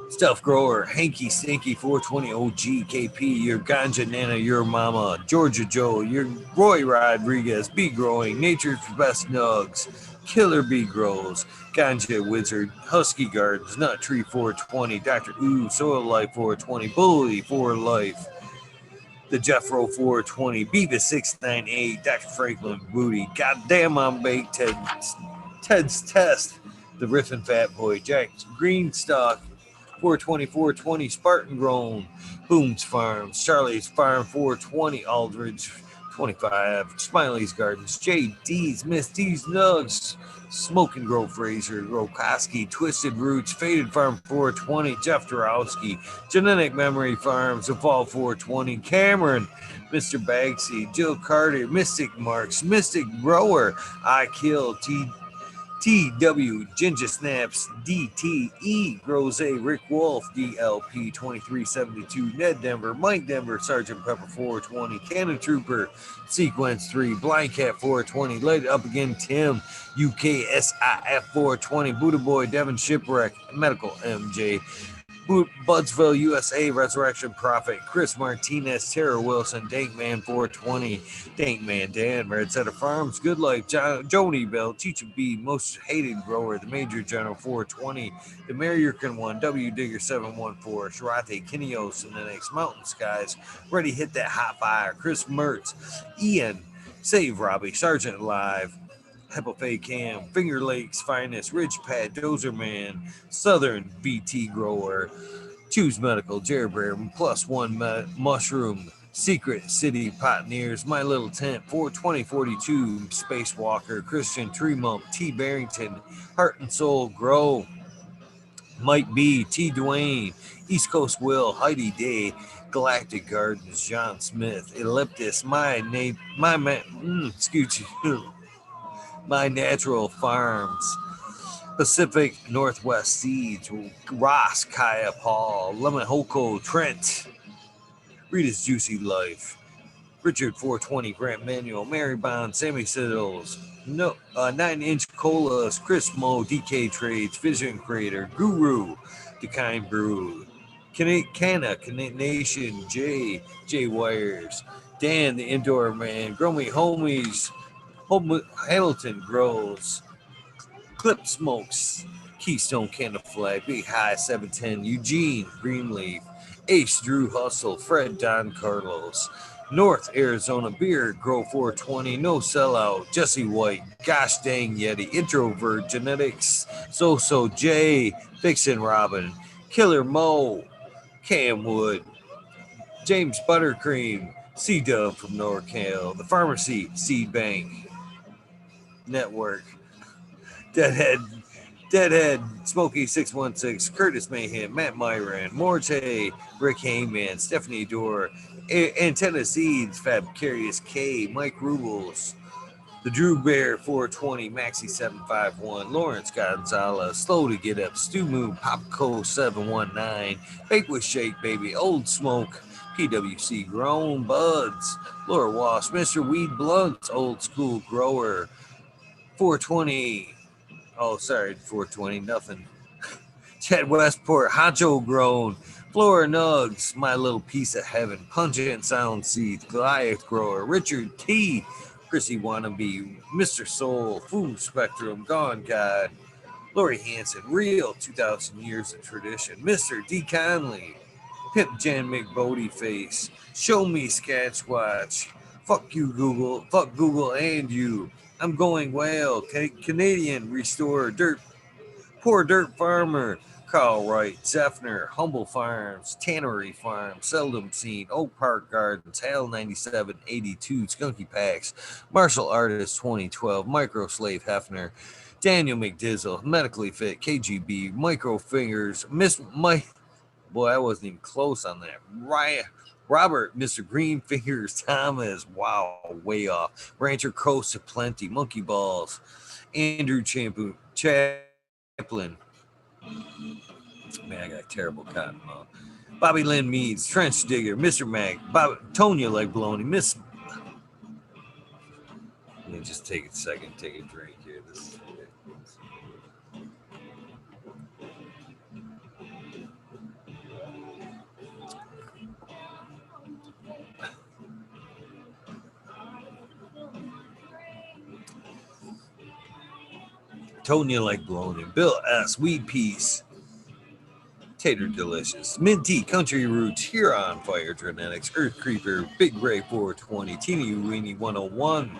Stuff Grower, Hanky Stinky 420 OG KP, your Ganja Nana, your Mama, Georgia Joe, your Roy Rodriguez, Bee Growing, Nature's Best Nugs, Killer Bee Grows, Ganja Wizard, Husky Gardens, Nut Tree 420, Dr. Ooh, Soil Life 420, Bully for Life, the Jeffro 420, Beavis 698, Dr. Franklin Booty, Goddamn I'm Baked, Ted's Test, the Riffin' Fat Boy, Jack Greenstock, 420, Spartan Grown, Booms Farms, Charlie's Farm 420, Aldridge 25, Smiley's Gardens, JD's, Miss D's Nugs, Smoke and Grow Fraser, Grokoski, Twisted Roots, Faded Farm 420, Jeff Dorowski, Genetic Memory Farms, Evolve 420, Cameron, Mr. Bagsy, Jill Carter, Mystic Marks, Mystic Grower, I Kill, TW, Ginger Snaps, DTE, Groze, Rick Wolf, DLP 2372, Ned Denver, Mike Denver, Sergeant Pepper 420, Cannon Trooper, Sequence 3, Blind Cat 420, Light It Up Again, Tim, UKSIF 420, Buddha Boy, Devin Shipwreck, Medical MJ, Budsville, USA, Resurrection Prophet, Chris Martinez, Tara Wilson, Dankman 420, Dankman Dan, Red Setter Farms, Good Life, Joni Bell, Teacher B, Most Hated Grower, The Major General 420, The American One, W Digger 714, Sharate Kinios, and the next Mountain Skies, Ready Hit That Hot Fire, Chris Mertz, Ian, Save Robbie, Sergeant Live, Hepafe Cam, Finger Lakes Finest, Ridge Pad, Dozer Man, Southern BT Grower, Choose Medical, Jerry Bear, Plus One Mushroom, Secret City Pioneers, My Little Tent, 42042, Spacewalker, Christian Tremont, T. Barrington, Heart and Soul Grow, Mike B, T. Dwayne, East Coast Will, Heidi Day, Galactic Gardens, John Smith, Elliptus, My Natural Farms, Pacific Northwest Seeds, Ross, Kaya, Paul, Lemon Hoko, Trent, Rita's Juicy Life, Richard 420, Grant Manuel, Mary Bond, Sammy Siddles, 9-inch Colas, Chris Mo, DK Trades, Vision Creator, Guru, The Kind Brew, Canna, Nation, J Wires, Dan, the Indoor Man, Grow Me Homies, Hamilton Grows, Clip Smokes, Keystone Candle Flag, Big High 710, Eugene Greenleaf, Ace Drew Hustle, Fred Don Carlos, North Arizona Beer, Grow 420, No Sellout, Jesse White, Gosh Dang Yeti, Introvert Genetics, So J, Vixen Robin, Killer Mo, Cam Wood, James Buttercream, C Dub from NorCal, The Pharmacy, Seed Bank Network, Deadhead Deadhead, Smokey 616, Curtis Mayhem, Matt Myron, Morte, Rick Hangman, Stephanie Dorr, Antenna Seeds, Fab Curious K, Mike Rubles, the Drew Bear 420, Maxi 751, Lawrence Gonzalez, Slow to Get Up, Stu Moon, Popco 719, Bake with Shake Baby, Old Smoke, PWC Grown Buds, Laura Wasp, Mr. Weed Blunts, Old School Grower, 420. Oh, sorry, 420, nothing. Chad Westport, Honcho Grown, Flora Nugs, My Little Piece of Heaven, Pungent Sound Seeds, Goliath Grower, Richard T, Chrissy Wannabe, Mr. Soul, Food Spectrum, Gone God, Lori Hanson, Real 2,000 Years of Tradition, Mr. D. Conley, Pimp Jan McBodie Face, Show Me Sketchwatch, Fuck Google and you, I'm Going Well, Canadian Restore, Poor Dirt Farmer, Carl Wright, Zeffner, Humble Farms, Tannery Farm, Seldom Seen, Oak Park Gardens, Hale 9782, Skunky Packs, Martial Artist 2012, Micro Slave Hefner, Daniel McDizzle, Medically Fit, KGB, Micro Fingers, Miss Mike. Boy, I wasn't even close on that. Robert, Mr. Green Fingers Thomas, wow, way off. Rancher Coast to Plenty, Monkey Balls, Andrew Chaplin. Man, I got a terrible cotton mouth. Bobby Lynn Meads, Trench Digger, Mr. Mac, Tonya like Baloney, Miss. Let me just take a second, take a drink here. This is ridiculous. Tonya like Baloney, Bill S. Weed Peace, Tater Delicious, Minty, Country Roots, Huron Fire Genetics, Earth Creeper, Big Ray 420, Teeny Weenie 101,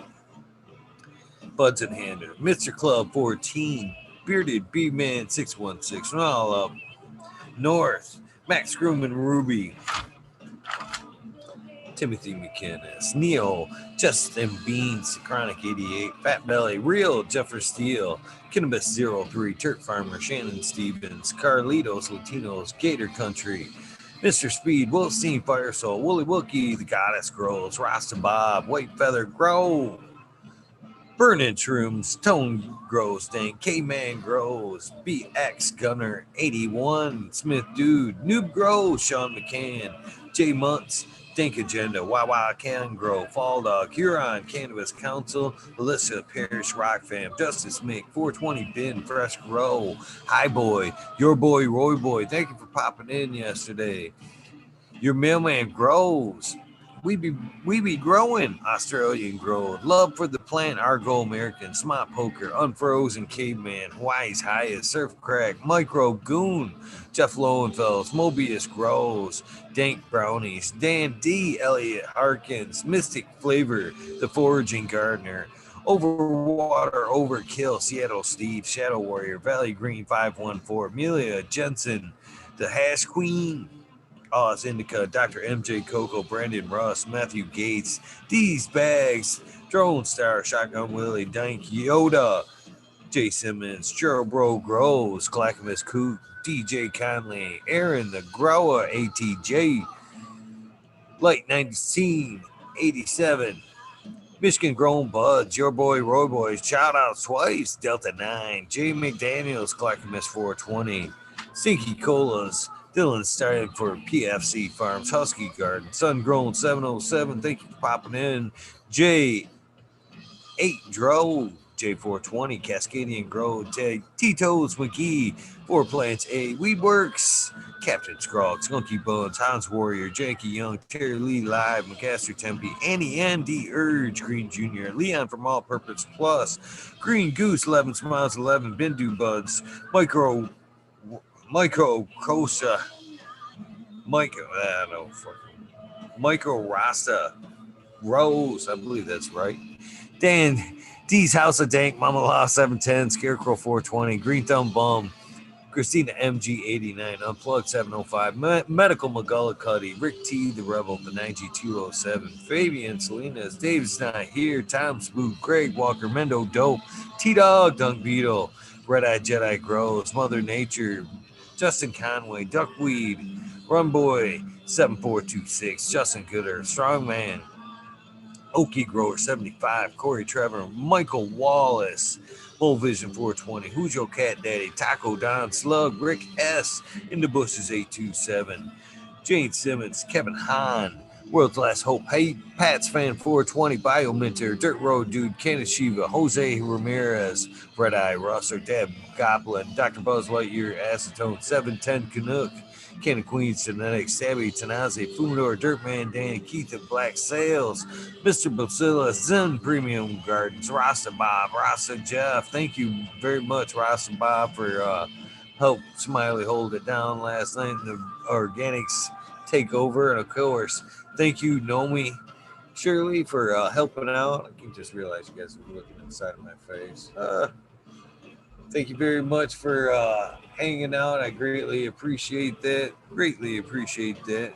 Buds and Hander, Mr. Club 14, Bearded B Man 616, all up North, Max Grumman Ruby, Timothy McInnes, Neo, Justin Beans, Chronic 88, Fat Belly, Real, Jeffer Steele, Cannabis 03, Turk Farmer, Shannon Stevens, Carlitos, Latinos, Gator Country, Mr. Speed, Wolfstein, Fire Soul, Wooly Wookie, The Goddess Grows, Rasta Bob, White Feather Grow, Burning Shrooms, Tone Grows, Dang, K-Man Grows, BX Gunner 81, Smith Dude, Noob Grows, Sean McCann, J Muntz, Dink Agenda, Wawa Can Grow, Fall Dog, Huron, Cannabis Council, Melissa Parrish, Rock Fam, Justice Mick, 420 Bin, Fresh Grow, Hi Boy, Your Boy, Roy Boy, thank you for popping in yesterday. Your mailman grows. We be growing. Australian growth. Love for the plant. Argo American. Smart poker. Unfrozen caveman. Hawaii's highest. Surf crack. Micro goon. Jeff Lowenfels. Mobius grows. Dank brownies. Dan D. Elliot Harkins. Mystic flavor. The foraging gardener. Overwater Overkill. Seattle Steve. Shadow Warrior. Valley Green 514. Amelia Jensen. The Hash Queen. Oz Indica, Dr. MJ Coco, Brandon Russ, Matthew Gates, D's Bags, Drone Star, Shotgun Willie, Dank Yoda, Jay Simmons, Gerald Bro Grows, Clackamas Coot, DJ Conley, Aaron the Grower, ATJ, Light 1987, Michigan Grown Buds, Your Boy Roy Boys, Shout Out Twice, Delta 9, Jay McDaniels, Clackamas 420, Stinky Colas, Dylan started for PFC Farms, Husky Garden, Sun Grown 707, thank you for popping in, J8 Dro, J420, Cascadian Grove, Tito's McGee, Four Plants A, Weedworks, Captain Scrog, Skunky Buns, Hans Warrior, Janky Young, Terry Lee Live, McCaster Tempe, Annie Andy Urge, Green Jr., Leon from All Purpose Plus, Green Goose, 11 Smiles, 11, Bindu Buds, Micro Kosa, Micro Rasta, Rose, I believe that's right. Dan D's House of Dank, Mama Law 710, Scarecrow 420, Green Thumb Bum, Christina MG89, Unplugged 705, Medical McGullicuddy, Rick T, the Rebel, the 9207, Fabian Salinas, Dave's not here, Tom Spook, Craig Walker, Mendo Dope, T Dog, Dunk Beetle, Red Eye Jedi Grows, Mother Nature, Justin Conway, Duckweed, Run Boy 7426, Justin Gooder, Strongman, Okie Grower 75, Corey Trevor, Michael Wallace, Bull Vision 420, Who's Your Cat Daddy, Taco Don Slug, Rick S, In the Bushes 827, Jane Simmons, Kevin Hahn, World's Last Hope, Hey, Pats Fan 420, Biominter, Dirt Road Dude, Kenneth Shiva, Jose Ramirez, Red Eye Rustler, Deb Goblin, Dr. Buzz Lightyear, Acetone, 710 Canuck, Ken of Queens Genetics, Sabby Tanazi, Fumador, Dirtman Dan, Keith of Black Sales, Mr. Bacillus, Zen Premium Gardens, Rasta Bob, Rasta Jeff. Thank you very much, Rasta Bob, for help Smiley hold it down last night in the organics takeover. And of course, thank you, Nomi Shirley, for helping out. I can just realize you guys are looking inside of my face. Thank you very much for hanging out. I greatly appreciate that. Greatly appreciate that.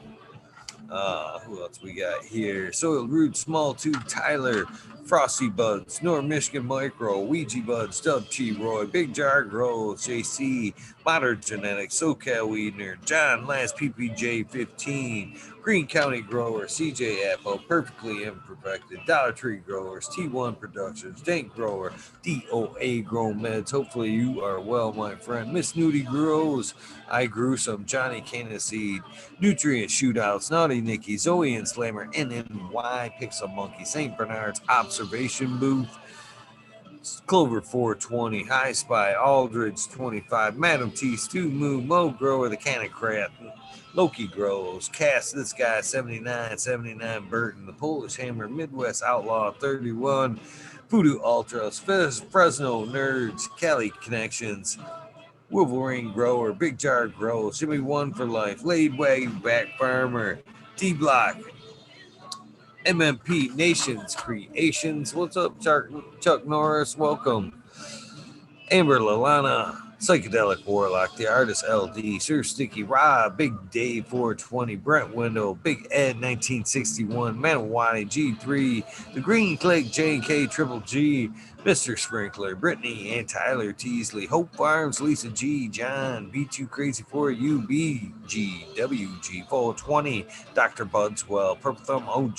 Who else we got here? Soil Root, Small Tube, Tyler, Frosty Buds, North Michigan Micro, Ouija Buds, Dub Chi Roy, Big Jar Grows, JC, Modern Genetics, SoCal Weedner, John Last PPJ 15, Green County Grower, CJ Apple, Perfectly Imperfected, Dollar Tree Growers, T1 Productions, Dank Grower, DOA Grow Meds. Hopefully you are well, my friend. Miss Nudie Grows, I Grew Some, Johnny Seed, Nutrient Shootouts, Naughty Nicky, Zoe and Slammer, NNY, Pixel Monkey, St. Bernard's Observation Booth, Clover 420, High Spy, Aldridge 25, Madam T, Stu Moo, Mo Grower, The Can of Crap, Loki Grows, Cast This Guy 79, 79 Burton, The Polish Hammer, Midwest Outlaw 31, Voodoo Ultras, Fresno Nerds, Cali Connections, Wolverine Grower, Big Jar Grows, Jimmy One for Life, Laid Wagon Back Farmer, D Block, MMP Nations Creations. What's up, Chuck Norris? Welcome. Amber Lalana, Psychedelic Warlock, The Artist LD, Sir Sticky Rob, Big Dave 420, Brent Window, Big Ed 1961, Manawati G3, The Green Click J&K Triple G, Mr. Sprinkler, Brittany and Tyler Teasley, Hope Farms, Lisa G, John, B2 Crazy for You, BG, WG 420, Dr. Budswell, Purple Thumb OG,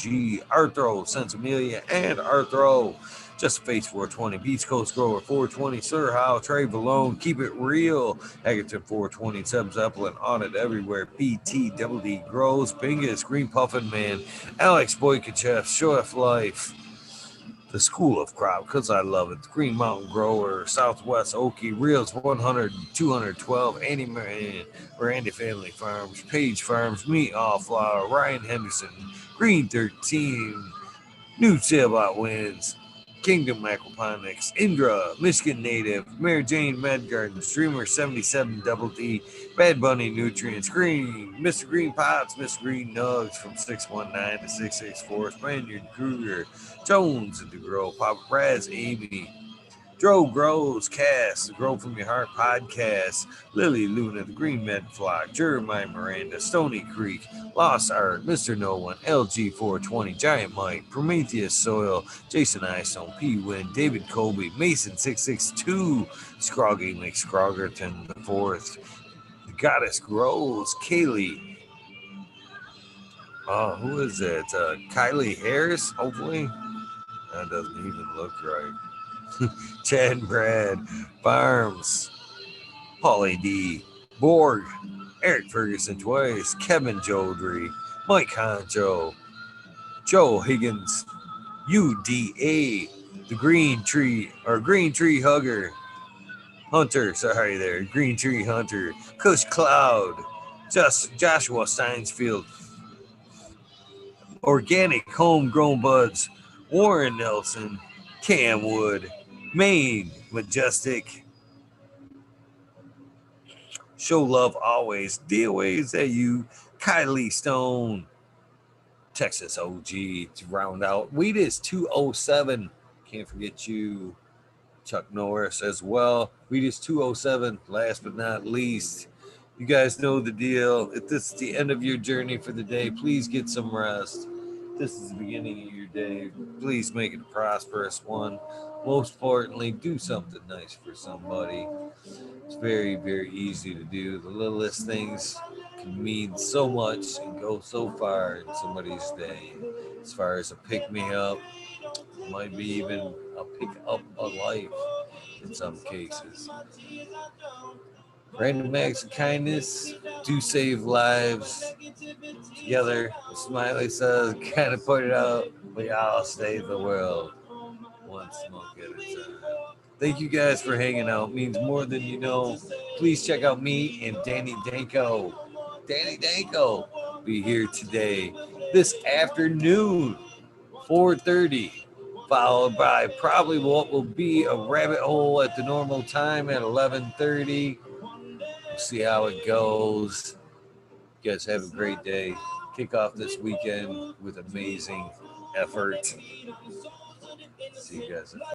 Arthro, Sensimelia, and Arthro. Just Face 420, Beast Coast Grower 420, Sir How, Trey Valone, Keep It Real, Egerton 420, Seb Zeppelin, Audit Everywhere, PT, Double D Grows, Bingus, Green Puffin Man, Alex Boykachev, Show F Life, The School of Crop, because I love it, Green Mountain Grower, Southwest Okie, Reels 100, 212, Andy Man, Randy Family Farms, Page Farms, Meat All Flour, Ryan Henderson, Green 13, New Sailbot Wins, Kingdom Aquaponics, Indra, Michigan Native, Mary Jane Medgarden, Streamer 77 Double D, Bad Bunny Nutrients, Green, Mr. Green Pots, Mr. Green Nugs from 619 to 664, Spaniard Kruger, Jones and DeGrow, Papa Raz, Amy, Dro Grows, Cass, the Grow From Your Heart podcast, Lily Luna, the Green Med Flock, Jeremiah Miranda, Stony Creek, Lost Art, Mr. No One, LG 420, Giant Mike, Prometheus Soil, Jason Eyestone, P. Win, David Colby, Mason 662, Scroggy McScroggerton the Fourth, the Goddess Grows, Kaylee. Who is that? Kylie Harris, hopefully. That doesn't even look right. Chad and Brad, Farms, Paulie D, Borg, Eric Ferguson twice, Kevin Jodry, Mike Honcho, Joe Higgins, UDA, the Green Tree Hugger, Hunter, sorry there, Green Tree Hunter, Kush Cloud, Joshua Steinsfield, Organic Homegrown Buds, Warren Nelson, Cam Wood, Maine Majestic, Show Love Always, DOA's at you, Kylie Stone, Texas OG to round out. Weed is 207. Can't forget you, Chuck Norris as well. Weed is 207. Last but not least, you guys know the deal. If this is the end of your journey for the day, please get some rest. This is the beginning of your day. Please make it a prosperous one. Most importantly, do something nice for somebody. It's very, very easy to do. The littlest things can mean so much and go so far in somebody's day. As far as a pick me up, might be even a pick up a life in some cases. Random acts of kindness do save lives. Together, Smiley says, kind of pointed out, we all save the world one smoke at a time. Thank you guys for hanging out. It means more than you know. Please check out me and Danny Danko. Danny Danko be here today, this afternoon, 4:30, followed by probably what will be a rabbit hole at the normal time at 11:30. We'll see how it goes. You guys have a great day. Kick off this weekend with amazing effort. See you guys.